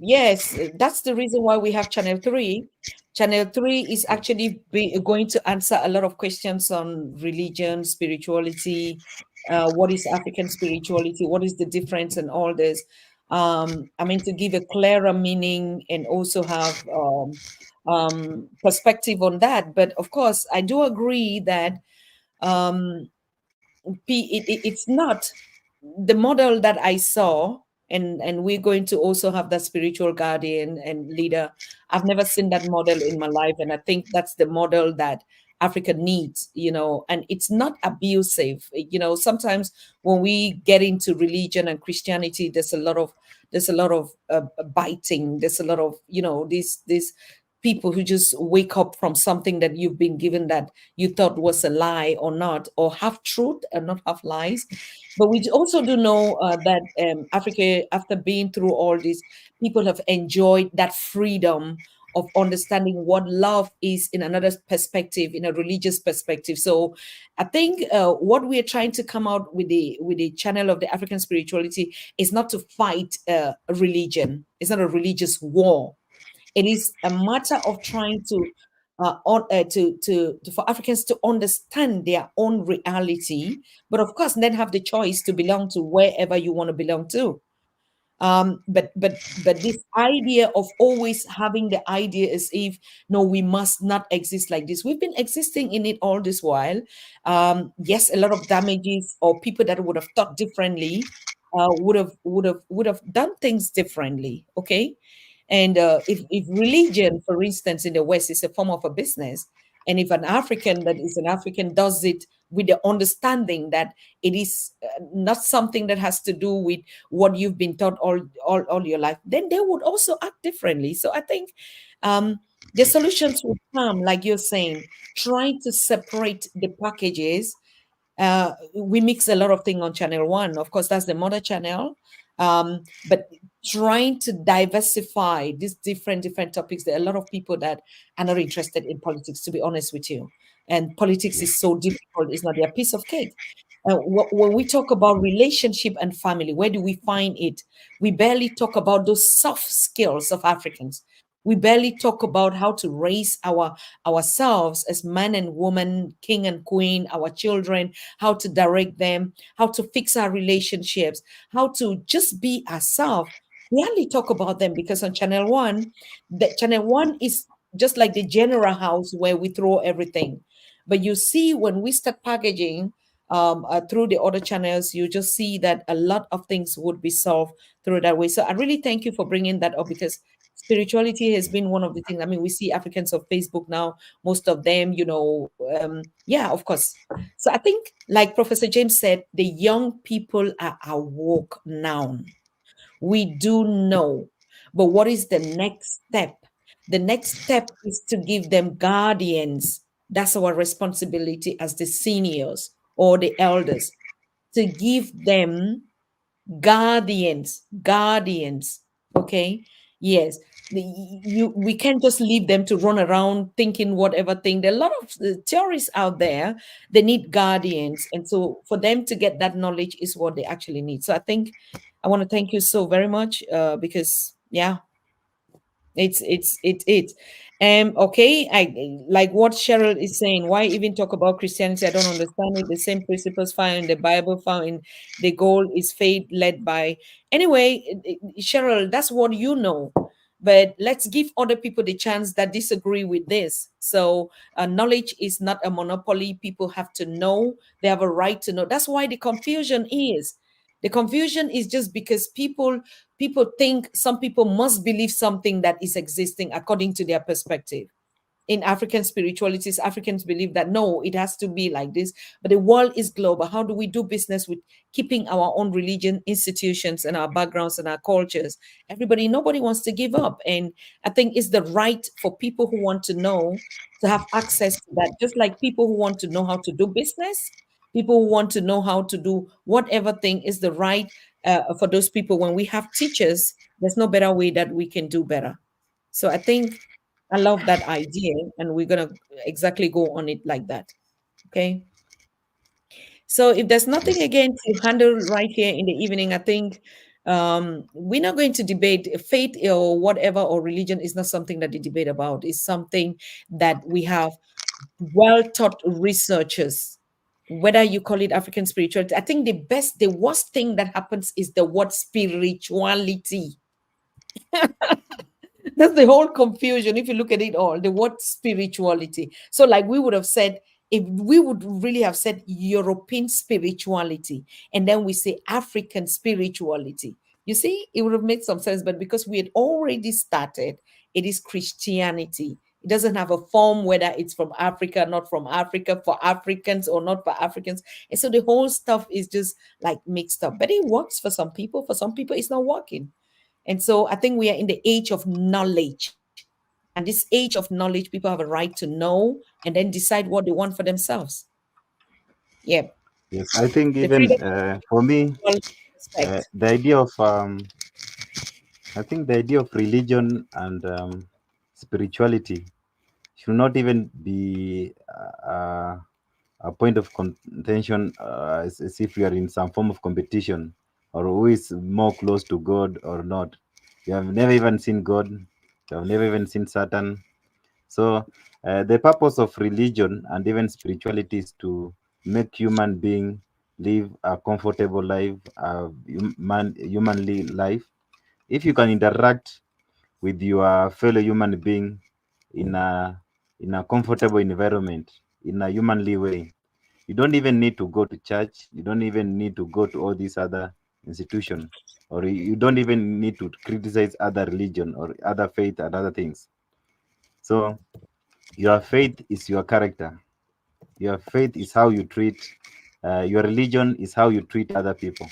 yes, that's the reason why we have Channel 3. Channel 3 is actually going to answer a lot of questions on religion, spirituality, what is African spirituality, what is the difference, and all this. I mean, to give a clearer meaning and also have perspective on that. But of course, I do agree that um, it's not the model that I saw, and we're going to also have that spiritual guardian and leader. I've never seen that model in my life, and I think that's the model that Africa needs, and it's not abusive. Sometimes when we get into religion and Christianity, there's a lot of biting. There's a lot of these people who just wake up from something that you've been given that you thought was a lie or not, or half truth and not half lies. But we also do know that Africa, after being through all this, people have enjoyed that freedom of understanding what love is in another perspective, in a religious perspective. So I think what we are trying to come out with the channel of the African spirituality is not to fight a religion. It's not a religious war. It is a matter of trying to for Africans to understand their own reality, but of course, then have the choice to belong to wherever you want to belong to. But this idea of always having the idea as if no, we must not exist like this. We've been existing in it all this while. Yes, a lot of damages, or people that would have thought differently would have done things differently. Okay, and if religion, for instance, in the West is a form of a business, and if an African that is an African does it with the understanding that it is not something that has to do with what you've been taught all your life, then they would also act differently. So I think the solutions would come, like you're saying, trying to separate the packages. We mix a lot of things on channel one. Of course, that's the mother channel. But trying to diversify these different topics. There are a lot of people that are not interested in politics, to be honest with you. And politics is so difficult. It's not their piece of cake. When we talk about relationship and family, where do we find it? We barely talk about those soft skills of Africans. We barely talk about how to raise ourselves as man and woman, king and queen, our children, how to direct them, how to fix our relationships, how to just be ourselves. We hardly talk about them because on channel one, the channel one is just like the general house where we throw everything. But you see, when we start packaging through the other channels, you just see that a lot of things would be solved through that way. So I really thank you for bringing that up, because spirituality has been one of the things. I mean, we see Africans of Facebook now, most of them, yeah, of course. So I think, like Professor James said, the young people are awoke now. We do know. But what is the next step? The next step is to give them guardians. That's our responsibility as the seniors or the elders, to give them guardians. Okay. Yes. We can't just leave them to run around thinking whatever thing. There are a lot of theories out there. They need guardians, and so for them to get that knowledge is what they actually need. So I think I want to thank you so very much, because yeah, it's okay. I like what Cheryl is saying. Why even talk about Christianity? I don't understand it. The same principles found in the Bible, found in the goal is faith led by. Anyway, Cheryl, that's what you know. But let's give other people the chance that disagree with this. So knowledge is not a monopoly. People have to know. They have a right to know. That's why the confusion is. The confusion is just because people think some people must believe something that is existing according to their perspective. In African spiritualities, Africans believe that no, it has to be like this, but the world is global. How do we do business with keeping our own religion, institutions, and our backgrounds and our cultures? Nobody wants to give up. And I think it's the right for people who want to know to have access to that, just like people who want to know how to do business, people who want to know how to do whatever thing is the right for those people. When we have teachers, there's no better way that we can do better. So I think I love that idea, and we're gonna exactly go on it like that. Okay. So if there's nothing again to handle right here in the evening, I think we're not going to debate faith or whatever, or religion is not something that they debate about. It's something that we have well-taught researchers. Whether you call it African spirituality, I think the worst thing that happens is the word spirituality. That's the whole confusion. If you look at it all, the word spirituality. So, like we would have said, if we would really have said European spirituality, and then we say African spirituality, you see, it would have made some sense. But because we had already started, it is Christianity. It doesn't have a form whether it's from Africa, not from Africa, for Africans or not for Africans. And so the whole stuff is just like mixed up. But it works for some people. For some people, it's not working. And so I think we are in the age of knowledge. And this age of knowledge, people have a right to know and then decide what they want for themselves. Yeah. Yes, I think The even freedom for me, of respect. the idea of I think the idea of religion and spirituality should not even be a point of contention, as if we are in some form of competition, or who is more close to God or not. You have never even seen God. You have never even seen Satan. So the purpose of religion and even spirituality is to make human being live a comfortable life, a humanly life. If you can interact with your fellow human being in a comfortable environment, in a humanly way, you don't even need to go to church. You don't even need to go to all these other institutions, or you don't even need to criticize other religion or other faith and other things. So your faith is your character. Your faith is how you treat. Your religion is how you treat other people.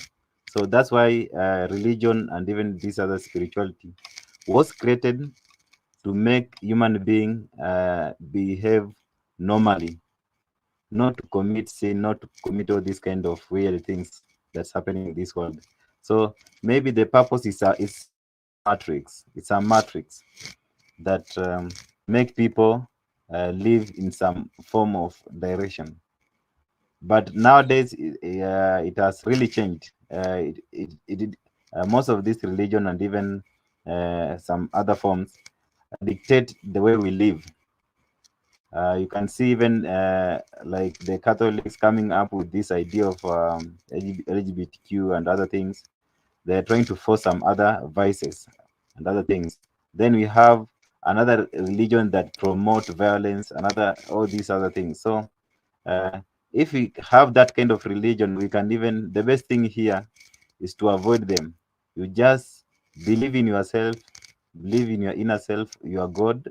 So that's why religion and even this other spirituality was created to make human being behave normally, not to commit sin, not to commit all these kind of weird things that's happening in this world. So maybe the purpose is a matrix. It's a matrix that make people live in some form of direction. But nowadays, it has really changed. Most of this religion and even some other forms dictate the way we live. You can see even like the Catholics coming up with this idea of LGBTQ and other things. They're trying to force some other vices and other things. Then we have another religion that promote violence, another all these other things. So if we have that kind of religion, we can even, the best thing here is to avoid them. You just believe in yourself, believe in your inner self, your God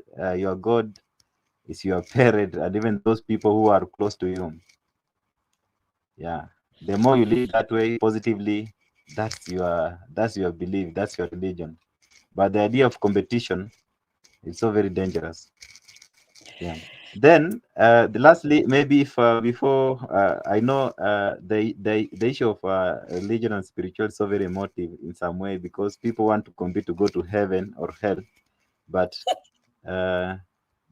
is your parent, and even those people who are close to you. Yeah. The more you live that way positively, that's your belief, that's your religion. But the idea of competition is so very dangerous. Yeah. Then lastly, maybe if before I know the issue of religion and spiritual is so very emotive in some way, because people want to compete to go to heaven or hell. But uh,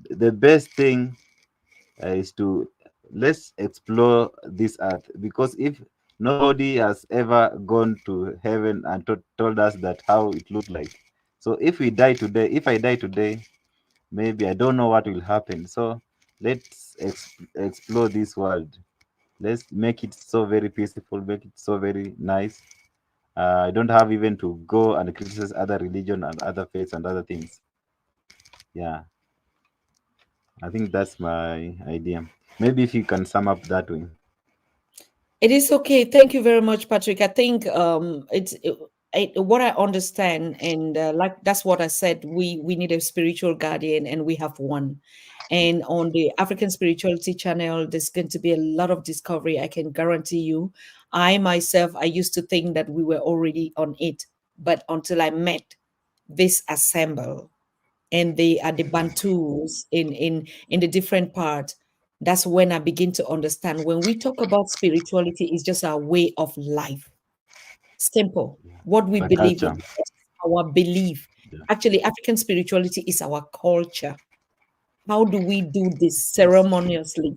the best thing is to let's explore this earth, because if nobody has ever gone to heaven and told us that how it looked like. So if I die today, maybe I don't know what will happen. So let's explore this world. Let's make it so very peaceful, make it so very nice. I don't have even to go and criticize other religion and other faiths and other things. Yeah, I think that's my idea. Maybe if you can sum up that way. It is okay. Thank you very much, Patrick. I think what I understand, and like that's what I said. We need a spiritual guardian, and we have one. And on the African Spirituality Channel, there's going to be a lot of discovery. I can guarantee you. I myself, I used to think that we were already on it, but until I met this assemble, and they are the Bantus in the different parts. That's when I begin to understand. When we talk about spirituality, it's just our way of life. Simple. What we The believe culture. in. That's our belief. Yeah. Actually, African spirituality is our culture. How do we do this ceremoniously?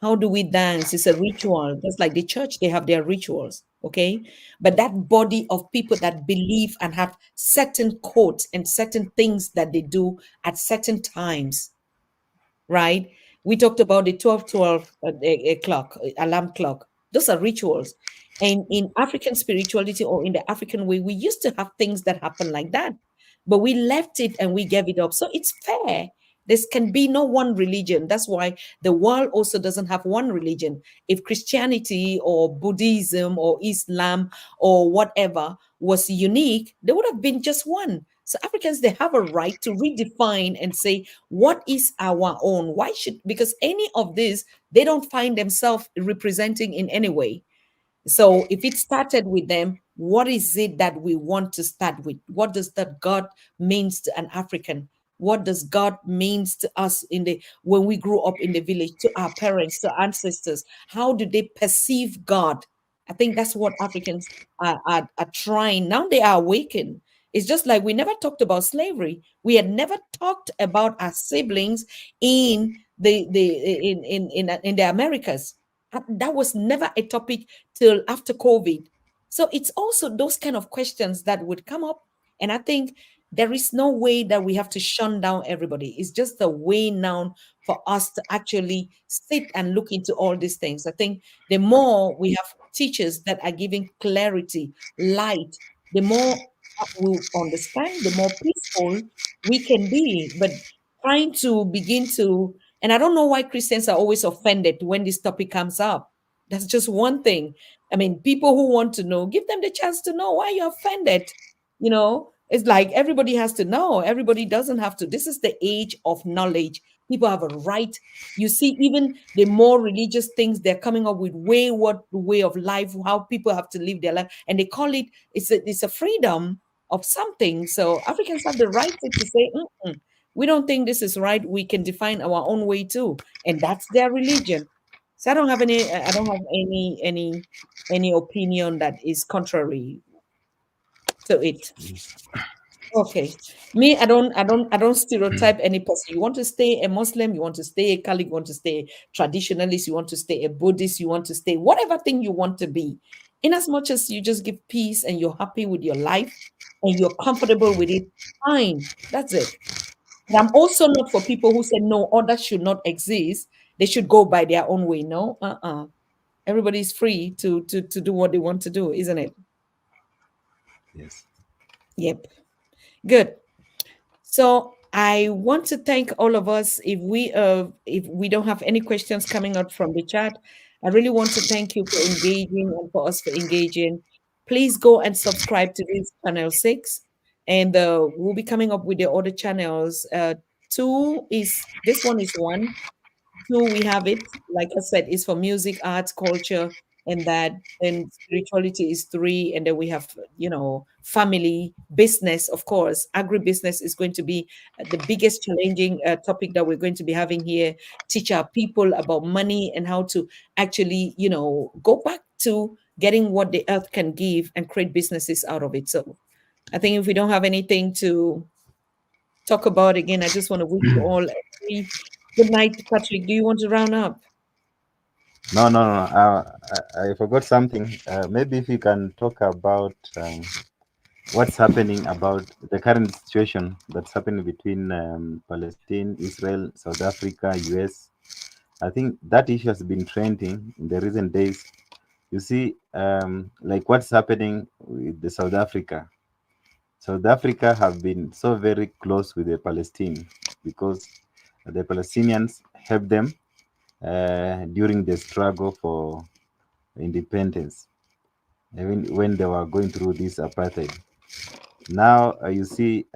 How do we dance? It's a ritual. Just like the church, they have their rituals. Okay. But that body of people that believe and have certain codes and certain things that they do at certain times, right? We talked about the 12 clock, alarm clock. Those are rituals. And in African spirituality or in the African way, we used to have things that happen like that, but we left it and we gave it up. So it's fair. This can be no one religion. That's why the world also doesn't have one religion. If Christianity or Buddhism or Islam or whatever was unique, there would have been just one. So Africans, they have a right to redefine and say, what is our own? Why should, because any of this, they don't find themselves representing in any way. So if it started with them, what is it that we want to start with? What does that God means to an African? What does God means to us in the when we grew up in the village, to our parents, to ancestors? How do they perceive God? I think that's what Africans are trying. Now they are awakened. It's just like we never talked about slavery. We had never talked about our siblings in in the Americas. That was never a topic till after COVID. So it's also those kind of questions that would come up. And I think there is no way that we have to shun down everybody. It's just a way now for us to actually sit and look into all these things. I think the more we have teachers that are giving clarity, light, the more we understand, the more peaceful we can be. But trying to begin to, and I don't know why Christians are always offended when this topic comes up. That's just one thing. I mean, people who want to know, give them the chance to know why you're offended. It's like everybody has to know. Everybody doesn't have to. This is the age of knowledge. People have a right. You see, even the more religious things, they're coming up with wayward way of life, how people have to live their life. And they call it, it's a freedom of something. So Africans have the right to say, "Mm-mm, we don't think this is right. We can define our own way too." And that's their religion. So I don't have any opinion that is contrary to it. Okay. Me, I don't stereotype any person. You want to stay a Muslim, you want to stay a Catholic, you want to stay a traditionalist, you want to stay a Buddhist, you want to stay whatever thing you want to be. In as much as you just give peace and you're happy with your life and you're comfortable with it, fine. That's it. And I'm also not for people who say no, others should not exist. They should go by their own way. No, everybody's free to do what they want to do, isn't it? Yes. Yep. Good. So I want to thank all of us. If we don't have any questions coming out from the chat, I really want to thank you for engaging and for us for engaging. Please go and subscribe to this channel 6, and we'll be coming up with the other channels. Two is this one is one. Two, we have it, like I said, is for music, arts, culture, and that. And spirituality is 3. And then we have, family, business, of course. Agribusiness is going to be the biggest challenging topic that we're going to be having here. Teach our people about money and how to actually, go back to getting what the earth can give and create businesses out of it. So I think if we don't have anything to talk about again, I just want to wish you all a very good night. Patrick, do you want to round up? No. I forgot something. Maybe if you can talk about what's happening about the current situation that's happening between Palestine, Israel, South Africa, US. I think that issue has been trending in the recent days. You see, like what's happening with the South Africa. South Africa have been so very close with the Palestine because the Palestinians helped them during the struggle for independence, even when they were going through this apartheid. Now you see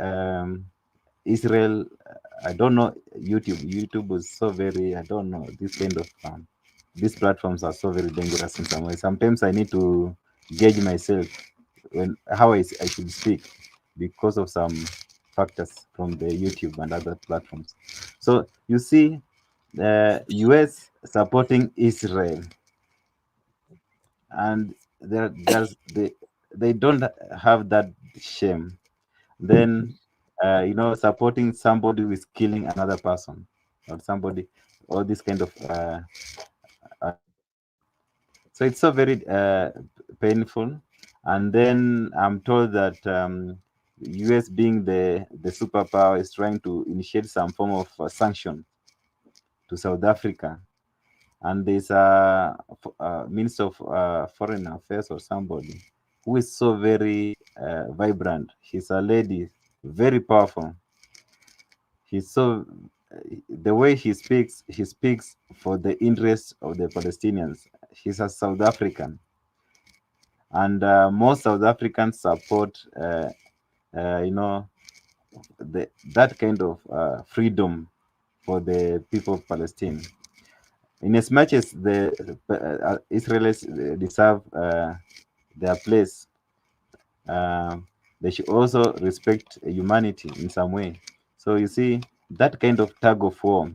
Israel. I don't know YouTube. YouTube was so very. I don't know this kind of. These platforms are so very dangerous in some way. Sometimes I need to gauge myself when how I should speak because of some factors from the YouTube and other platforms. So you see, US supporting Israel, and they don't have that shame. Then supporting somebody who is killing another person or somebody, all this kind of so it's so very painful. And then I'm told that US being the superpower is trying to initiate some form of sanction to South Africa. And there's a Minister of Foreign Affairs or somebody who is so very vibrant. She's a lady, very powerful. He's so the way he speaks for the interests of the Palestinians. He's a South African, and most South Africans support, you know, that kind of freedom for the people of Palestine. In as much as the Israelis deserve their place, they should also respect humanity in some way. So you see that kind of tug of war,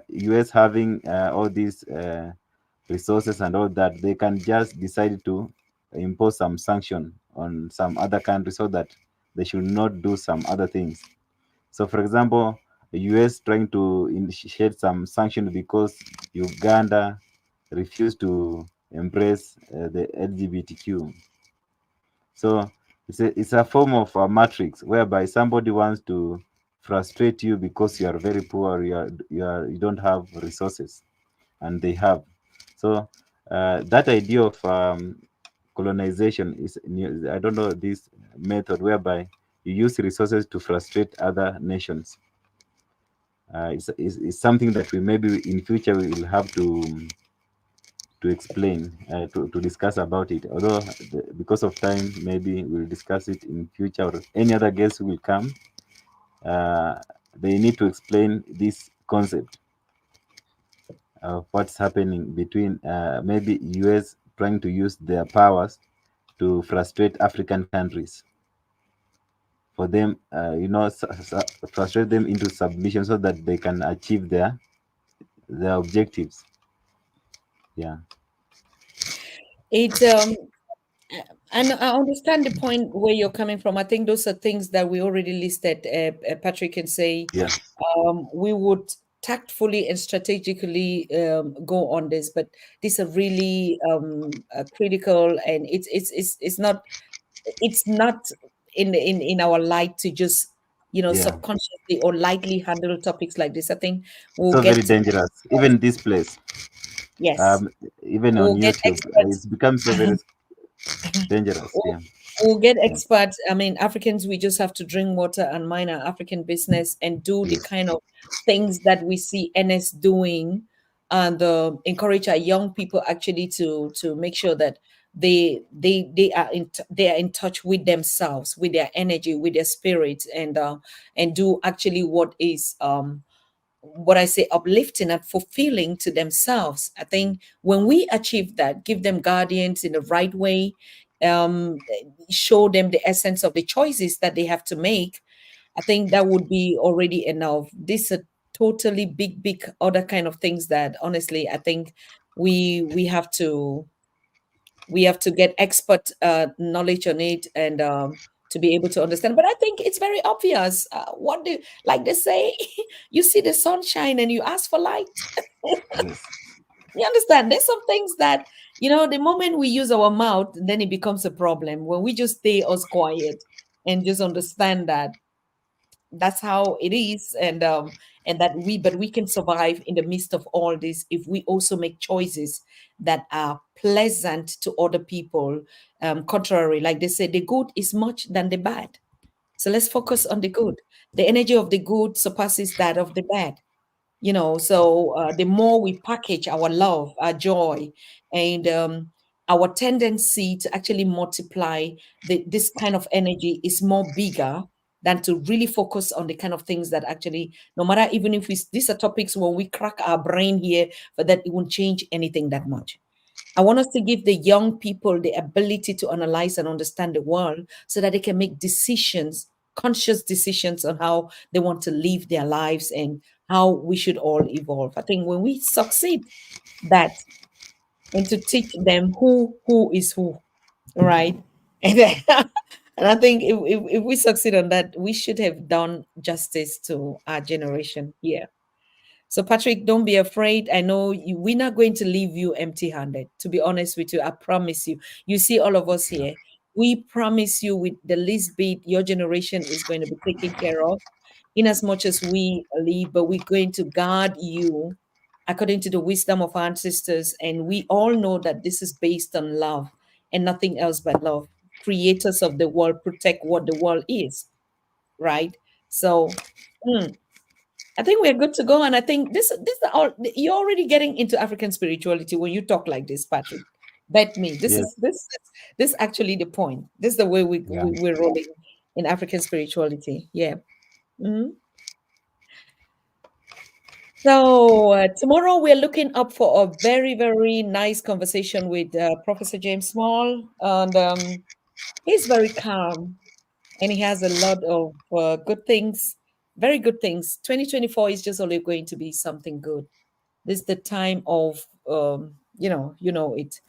US having all these resources and all that, they can just decide to impose some sanction on some other countries so that they should not do some other things. So, for example, the US trying to initiate some sanctions because Uganda refused to embrace the LGBTQ. So it's a form of a matrix whereby somebody wants to frustrate you because you are very poor, you don't have resources, and they have. So that idea of colonization is new. I don't know this method whereby you use resources to frustrate other nations. It's something that we maybe in future we will have to explain, to discuss about it. Although because of time, maybe we'll discuss it in future, or any other guests who will come. They need to explain this concept of what's happening between maybe US trying to use their powers to frustrate African countries for them, frustrate them into submission so that they can achieve their objectives. Yeah. It and I understand the point where you're coming from. I think those are things that we already listed. Patrick can say Yeah. we would tactfully and strategically go on this, but these are really critical, and it's not in our light to just Yeah. subconsciously or lightly handle topics like this. I think we'll So very get dangerous. Even this place, yes, um, even on we'll get YouTube, experts. it's become so very dangerous. We'll, Yeah. we'll get Yeah. experts. I mean, Africans, we just have to drink water and mind our African business and do the Yes. kind of things that we see Ernest doing. and encourage our young people actually to make sure that they are in touch with themselves, with their energy, with their spirit, and do actually what I say, uplifting and fulfilling to themselves. I think when we achieve that, give them guardians in the right way, um, show them the essence of the choices that they have to make, I think that would be already enough. These are totally big other kind of things that honestly I think we have to get expert knowledge on it, and to be able to understand. But I think it's very obvious. What do like they say? You see the sunshine and you ask for light. Yes. You understand? There's some things that the moment we use our mouth, then it becomes a problem. When we just stay us quiet and just understand that that's how it is, and that we can survive in the midst of all this if we also make choices that are pleasant to other people. Contrary, like they say, the good is much than the bad, so let's focus on the good. The energy of the good surpasses that of the bad. So the more we package our love, our joy, and our tendency to actually multiply this kind of energy is more bigger than to really focus on the kind of things that actually, no matter, even if these are topics when we crack our brain here, but that it won't change anything that much. I want us to give the young people the ability to analyze and understand the world so that they can make decisions, conscious decisions on how they want to live their lives and how we should all evolve. I think when we succeed that, and to teach them who is who, right? And, and I think if we succeed on that, we should have done justice to our generation here. So, Patrick, don't be afraid. I know we're not going to leave you empty handed. To be honest with you, I promise you. You see, all of us here, we promise you with the least bit, your generation is going to be taken care of in as much as we live, but we're going to guard you according to the wisdom of our ancestors. And we all know that this is based on love and nothing else but love. Creators of the world protect what the world is, right? So, mm, I think we're good to go. And I think this is all you're already getting into African spirituality when you talk like this, Patrick. Bet me. This Yes. is this actually the point. This is the way Yeah. we're rolling in African spirituality. Yeah. Mhm. So tomorrow we're looking up for a very nice conversation with Professor James Small, and he's very calm and he has a lot of good things, very good things. 2024 is just only going to be something good. This is the time of it.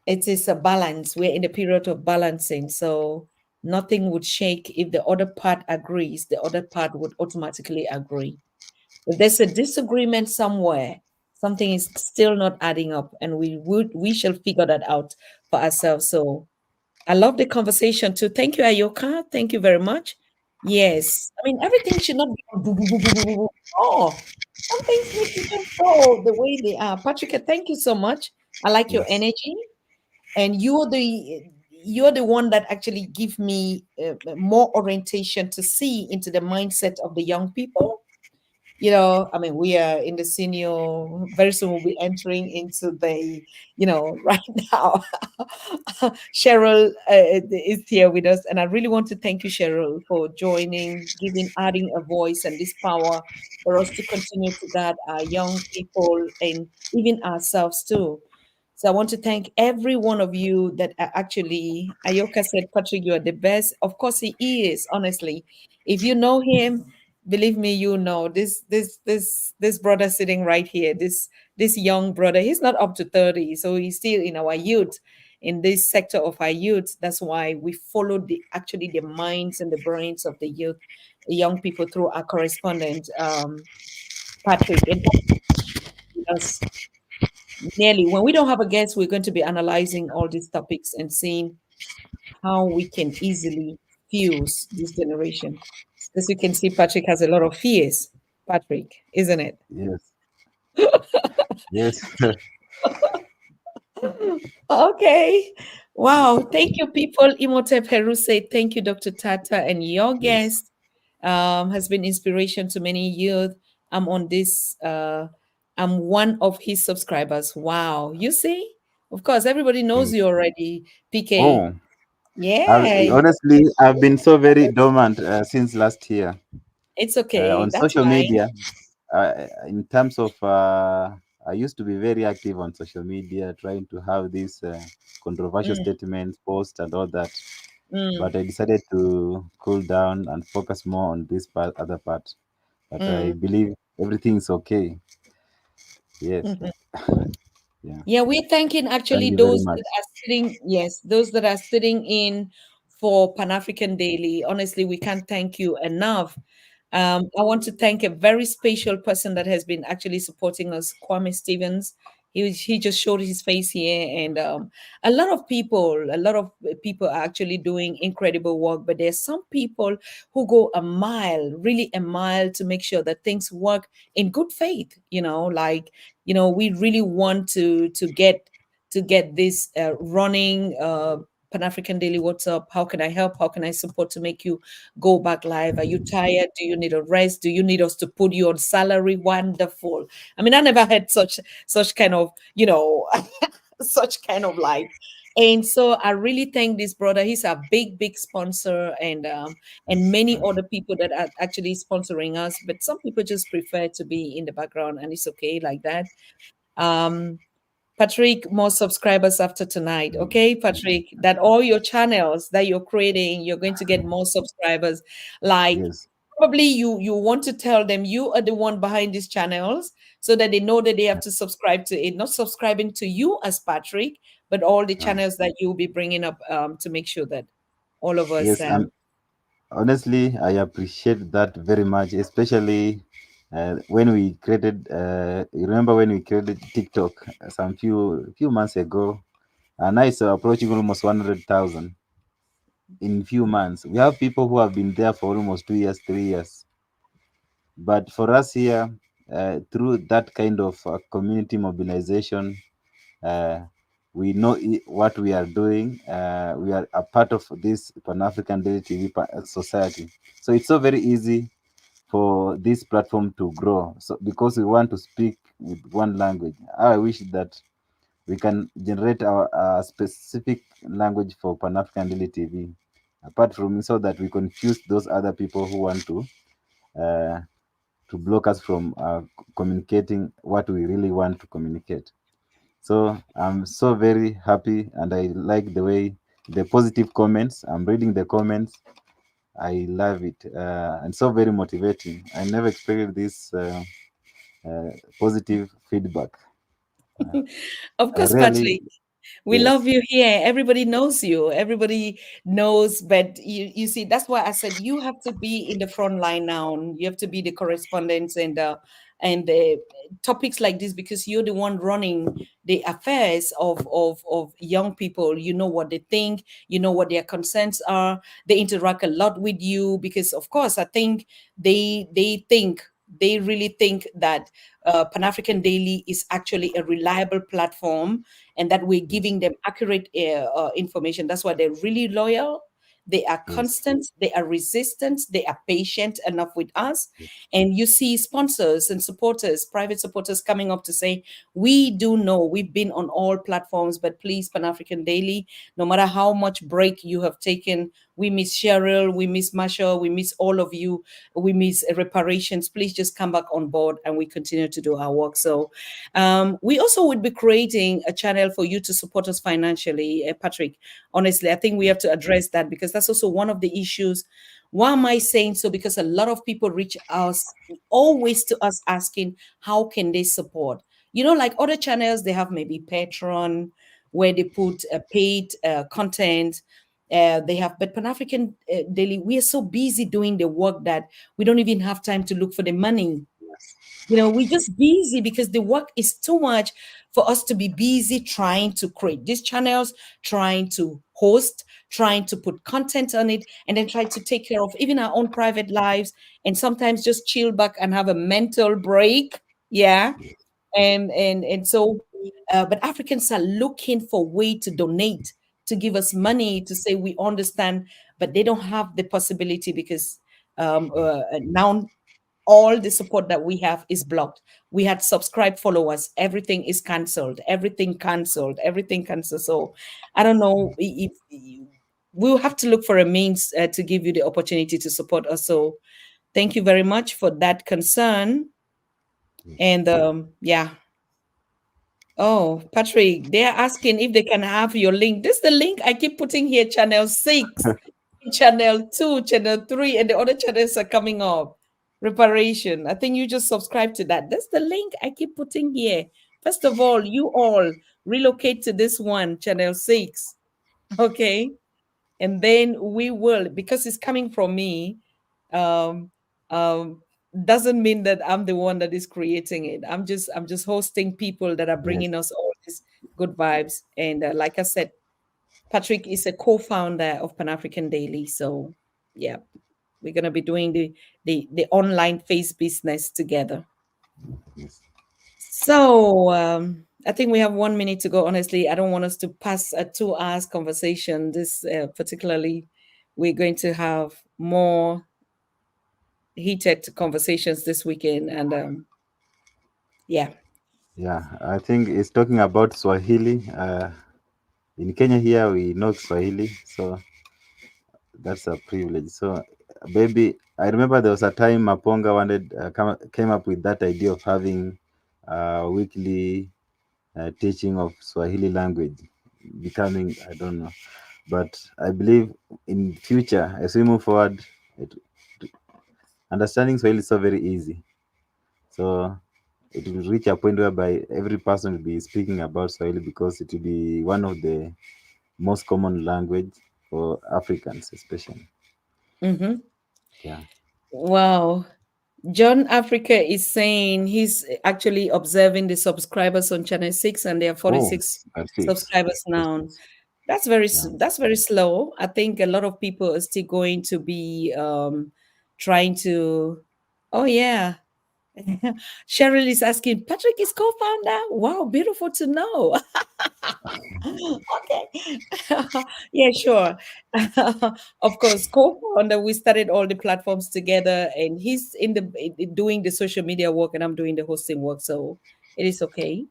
It is a balance. We're in the period of balancing, so nothing would shake if the other part agrees. The other part would automatically agree. If there's a disagreement somewhere, something is still not adding up, and we shall figure that out for ourselves. So I love the conversation too. Thank you, Ayoka. Thank you very much. Yes. I mean, everything should not be boo, boo, boo, boo, boo, boo, boo. Oh, some things need to just go the way they are. Patrick, thank you so much. I like your Yes. energy. And you're the one that actually give me more orientation to see into the mindset of the young people. I mean, we are in the senior, very soon we'll be entering into the, right now. Cheryl is here with us. And I really want to thank you, Cheryl, for joining, adding a voice and this power for us to continue to guide our young people and even ourselves too. So I want to thank every one of you that are actually, Ayoka said, Patrick, you are the best. Of course, he is, honestly. If you know him, believe me, you know this brother sitting right here, this young brother. He's not up to 30, so he's still in our youth, in this sector of our youth. That's why we follow the minds and the brains of the youth, the young people, through our correspondent, Patrick. And us nearly when we don't have a guest, we're going to be analyzing all these topics and seeing how we can easily fuse this generation. As you can see, Patrick has a lot of fears, Patrick, isn't it? Yes. Yes. Okay. Wow. Thank you, people. Imhotep Heru said, thank you, Dr. Tata, and your Yes. guest has been inspiration to many youth. I'm on this I'm one of his subscribers. Wow. You see? Of course, everybody knows you already, PK. Oh, Yeah, honestly, I've been so very dormant since last year it's okay. on That's social fine. media. In terms of, I used to be very active on social media, trying to have these controversial Mm, statements, posts, and all that. mm, But I decided to cool down and focus more on this part, other part. But I mm. believe everything's okay. Yes. Mhm. Yeah. Yeah, we're thanking Thank actually you very those much. that are sitting, yes, those that are sitting in for Pan-African Daily. Honestly, we can't thank you enough. I want to thank a very special person that has been actually supporting us, Kwame Stevens. He just showed his face here, and a lot of people are actually doing incredible work. But there's some people who go a mile, really a mile, to make sure that things work in good faith. Like we really want to get this running. Pan-African Daily, what's up? How can I help? How can I support to make you go back live? Are you tired? Do you need a rest? Do you need us to put you on salary? Wonderful. I mean, I never had such kind of, such kind of life. And so I really thank this brother. He's a big, big sponsor, and many other people that are actually sponsoring us. But some people just prefer to be in the background, and it's okay like that. Um, Patrick, more subscribers after tonight. Okay, Patrick, that all your channels that you're creating, you're going to get more subscribers. Like Yes. probably you want to tell them you are the one behind these channels so that they know that they have to subscribe to it, not subscribing to you as Patrick, but all the Uh, channels that you'll be bringing up to make sure that all of us. yes. And honestly, I appreciate that very much, especially when we created. You remember when we created TikTok some few months ago, and now it's approaching almost 100,000 in few months. We have people who have been there for almost 2 years, 3 years. But for us here, through that kind of community mobilization, uh, we know what we are doing. We are a part of this Pan African Daily TV society. So it's so very easy for this platform to grow. So because we want to speak with one language, I wish that we can generate our specific language for Pan African Daily TV. Apart from so that we confuse those other people who want uh, to block us from communicating what we really want to communicate. So I'm so very happy, and I like the way the positive comments. I'm reading the comments. I love it, and so very motivating. I never expected this uh, positive feedback. Of I course, really, Patrick. We love yes, you here. Everybody knows you. Everybody knows, but you see, that's why I said you have to be in the front line now. You have to be the correspondents and topics like this because you're the one running the affairs of young people. You know what they think. You know what their concerns are. They interact a lot with you because, of course, I think they really think that Pan African Daily is actually a reliable platform and that we're yes, giving them accurate information. That's why they're really loyal. They are yes, constant, they are resistant, they are patient enough with us. yes, And you see sponsors and supporters, private supporters coming up to say, we do know we've been on all platforms, but please, Pan African Daily, no matter how much break you have taken, we miss Cheryl, we miss Marshall, we miss all of you, we miss reparations. Please just come back on board and we continue to do our work. So we also would be creating a channel for you to support us financially, Patrick. Honestly, I think we have to address that because that's also one of the issues. Why am I saying so? Because a lot of people reach us always to us asking, how can they support? Like other channels, they have maybe Patreon where they put paid content. They have, but Pan African Daily, we are so busy doing the work that we don't even have time to look for the money. We're just busy because the work is too much for us to be busy trying to create these channels, trying to host, trying to put content on it, and then try to take care of even our own private lives and sometimes just chill back and have a mental break. Yeah. And but Africans are looking for way to donate, to give us money, to say we understand, but they don't have the possibility because now all the support that we have is blocked. We had subscribe followers, everything is cancelled, everything cancelled, everything cancelled. So I don't know if we'll have to look for a means to give you the opportunity to support us. So thank you very much for that concern. And yeah. Oh, Patrick, they're asking if they can have your link. This is the link I keep putting here, channel 6, channel 2, channel 3, and the other channels are coming up. Reparation. I think you just subscribe to that. That's the link I keep putting here. First of all, you all relocate to this one, channel 6. Okay. And then we will, because it's coming from me, um, um, doesn't mean that I'm the one that is creating it. I'm just hosting people that are Yes. bringing us all these good vibes. And like I said, Patrick is a co-founder of Pan-African Daily. So yeah, we're gonna be doing the online face business together. Yes. So I think we have 1 minute to go. Honestly, I don't want us to pass a 2 hours conversation. This particularly, we're going to have more heated conversations this weekend, and yeah. Yeah, I think it's talking about Swahili. In Kenya here, we know Swahili, so that's a privilege. So, baby, I remember there was a time Maponga came up with that idea of having weekly teaching of Swahili language, becoming, I don't know, but I believe in future as we move forward, it, understanding Swahili is so very easy. So it will reach a point whereby every person will be speaking about Swahili because it will be one of the most common language for Africans, especially. Mm-hmm. Yeah. Wow. John Africa is saying he's actually observing the subscribers on Channel 6, and there are Oh, 46 that's fixed. subscribers now. That's yeah. That's very slow. I think a lot of people are still going to be trying to. Oh yeah. Cheryl is asking, Patrick is co-founder. Wow, beautiful to know. Okay. Yeah, sure. Of course, co-founder, we started all the platforms together, and he's doing the social media work, and I'm doing the hosting work. So it is okay.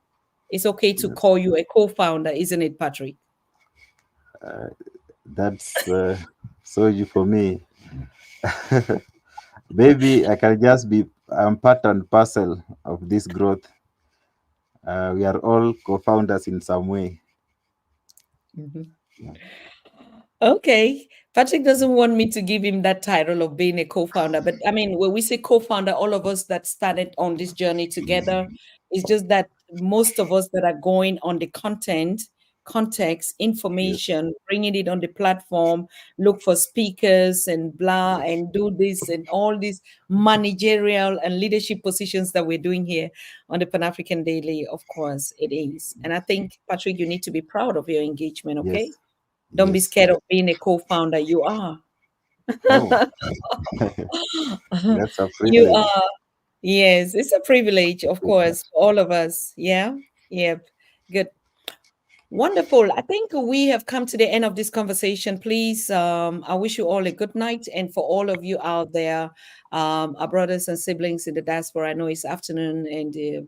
It's okay to That's call you a co-founder, isn't it, Patrick? that's so you for me. Maybe I can just be I'm part and parcel of this growth. We are all co-founders in some way. Mhm. Yeah. Okay. Patrick doesn't want me to give him that title of being a co-founder. But I mean, when we say co-founder, all of us that started on this journey together, it's just that most of us that are going on the content, context, Yes. information, bringing it on the platform, look for speakers and blah, and do this and all these managerial and leadership positions that we're doing here on the Pan-African Daily. Of course, it is. And I think, Patrick, you need to be proud of your engagement, okay? Yes. Don't be Yes. scared of being a co-founder. You are. Oh, that's a You privilege. are. Yes, it's a privilege, of Take that. course, for all of us. Yeah. Yep. Good. Wonderful. I think we have come to the end of this conversation. Please, I wish you all a good night. And for all of you out there, our brothers and siblings in the diaspora, I know it's afternoon, and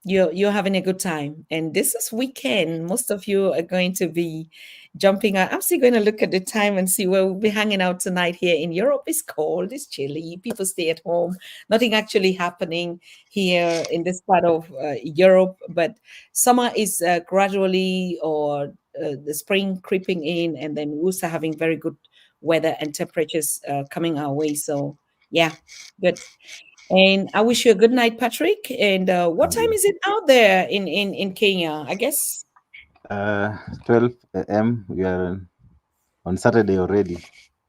you're having a good time, and this is weekend. Most of you are going to be jumping out. I'm still going to look at the time and see where we'll be hanging out tonight. Here in Europe, it's cold, it's chilly, people stay at home, nothing actually happening here in this part of Europe, but summer is gradually, or the spring creeping in, and then we'll start having very good weather and temperatures coming our way. So yeah, good. And I wish you a good night, Patrick. And what time is it out there in Kenya? I guess. Uh, 12 a.m. We are on Saturday already.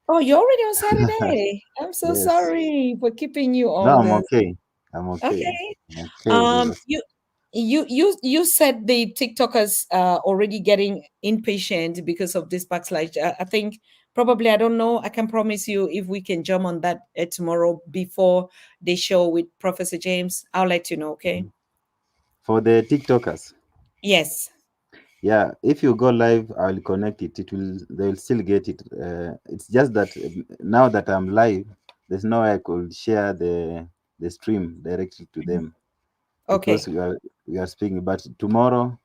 Oh, you're already on Saturday. I'm so Yes. sorry for keeping you No, all I'm this. okay. I'm okay. Okay. I'm okay. Because You said the TikTokers are already getting impatient because of this backslash. I think probably, I don't know. I can promise you, if we can jump on that tomorrow before the show with Professor James, I'll let you know. Okay. for the TikTokers, Yes. yeah, if you go live, I'll connect it. It will. They'll still get it. It's just that now that I'm live, there's no way I could share the stream directly to them because Okay. we are speaking. But tomorrow,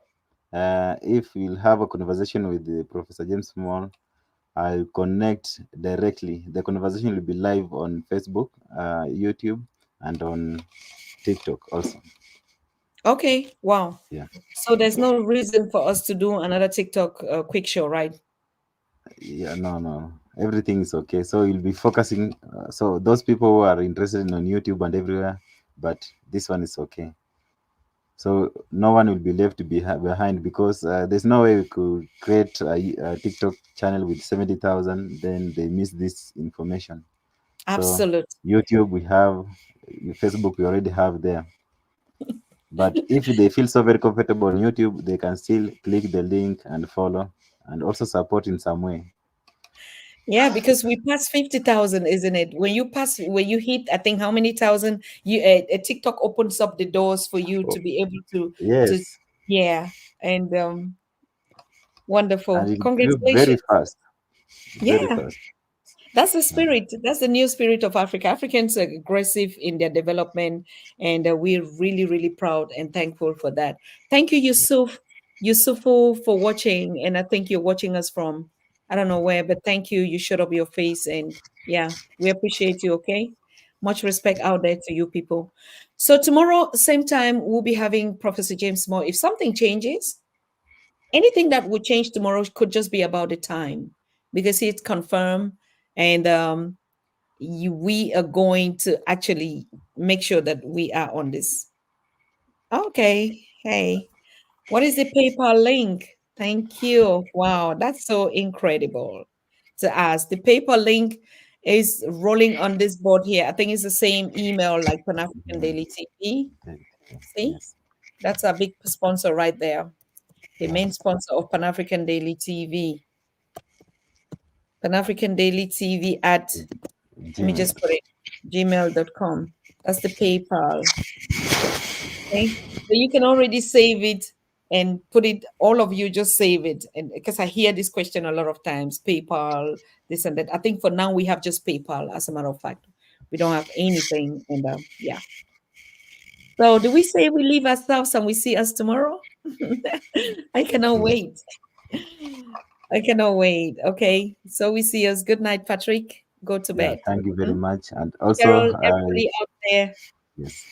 if we'll have a conversation with Professor James Moore, I'll connect directly. The conversation will be live on Facebook, YouTube, and on TikTok also. Okay. Wow. Yeah. So there's no reason for us to do another TikTok quick show, right? Yeah, no. Everything is okay. So you'll be focusing. So those people who are interested in on YouTube and everywhere, but this one is okay. So no one will be left behind because there's no way we could create a TikTok channel with 70,000. Then they miss this information. So Absolutely. YouTube we have, Facebook we already have there. But if they feel so very comfortable on YouTube, they can still click the link and follow and also support in some way. Yeah, because we passed 50,000, isn't it? When you hit, I think how many thousand, TikTok opens up the doors for you to be able to, Yes, yeah, and and wonderful. it grew very Congratulations. fast, very Yeah. fast. That's the spirit. That's the new spirit of Africa. Africans are aggressive in their development, and we're really, really proud and thankful for that. Thank you, Yusufu, for watching. And I think you're watching us from, I don't know where, but thank you. You showed up your face, and yeah, we appreciate you. Okay, much respect out there to you people. So tomorrow, same time, we'll be having Professor James Moore. If something changes, anything that would change tomorrow could just be about the time because it's confirmed, and we are going to actually make sure that we are on this. Okay. Hey, what is the PayPal link? Thank you. Wow, that's so incredible to ask. The PayPal link is rolling on this board here. I think it's the same email like Pan-African Yeah, Daily TV. See, yes. that's a big sponsor right there. The Yeah. main sponsor of Pan-African Daily TV. Pan-African Daily TV at, let me Gmail. just put it, gmail.com. That's the PayPal. Okay. So you can already save it and put it, all of you just save it. And because I hear this question a lot of times, PayPal, this and that. I think for now we have just PayPal, as a matter of fact. We don't have anything. And yeah. So do we say we leave ourselves and we see us tomorrow? I cannot wait. I cannot wait. Okay. So we see us. Good night, Patrick. Go to Yeah, bed. thank you very much. And also, Carol, everybody out there. yes,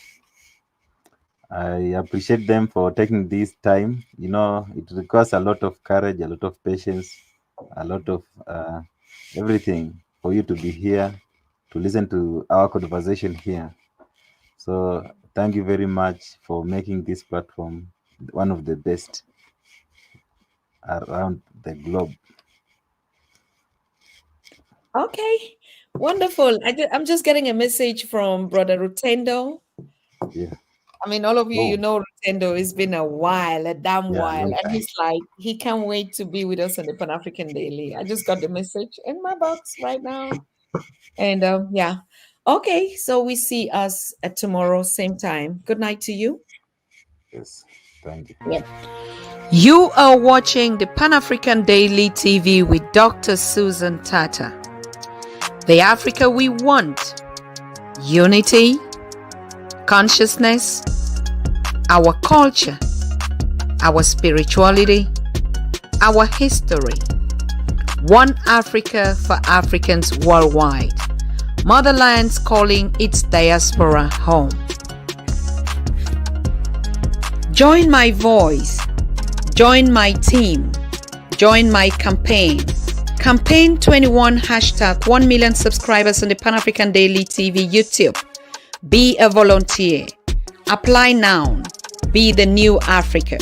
I appreciate them for taking this time. You know, it requires a lot of courage, a lot of patience, a lot of everything for you to be here, to listen to our conversation here. So, thank you very much for making this platform one of the best around the globe. Okay. Wonderful. I'm just getting a message from Brother Rutendo. Yeah. I mean, all of you, you Oh, know, Rutendo, it's been a while, a damn yeah, while. long And time. he's like, he can't wait to be with us on the Pan African Daily. I just got the message in my box right now. And yeah. Okay. So we see us at tomorrow, same time. Good night to you. Yes, thank you. Yeah. You are watching the Pan African Daily TV with Dr. Susan Tatah. The Africa we want: unity, consciousness, our culture, our spirituality, our history. One Africa for Africans worldwide. Motherland's calling its diaspora home. Join my voice. Join my team. Join my campaign. Campaign 21 hashtag 1 million subscribers on the Pan-African Daily TV YouTube. Be a volunteer. Apply now. Be the new Africa.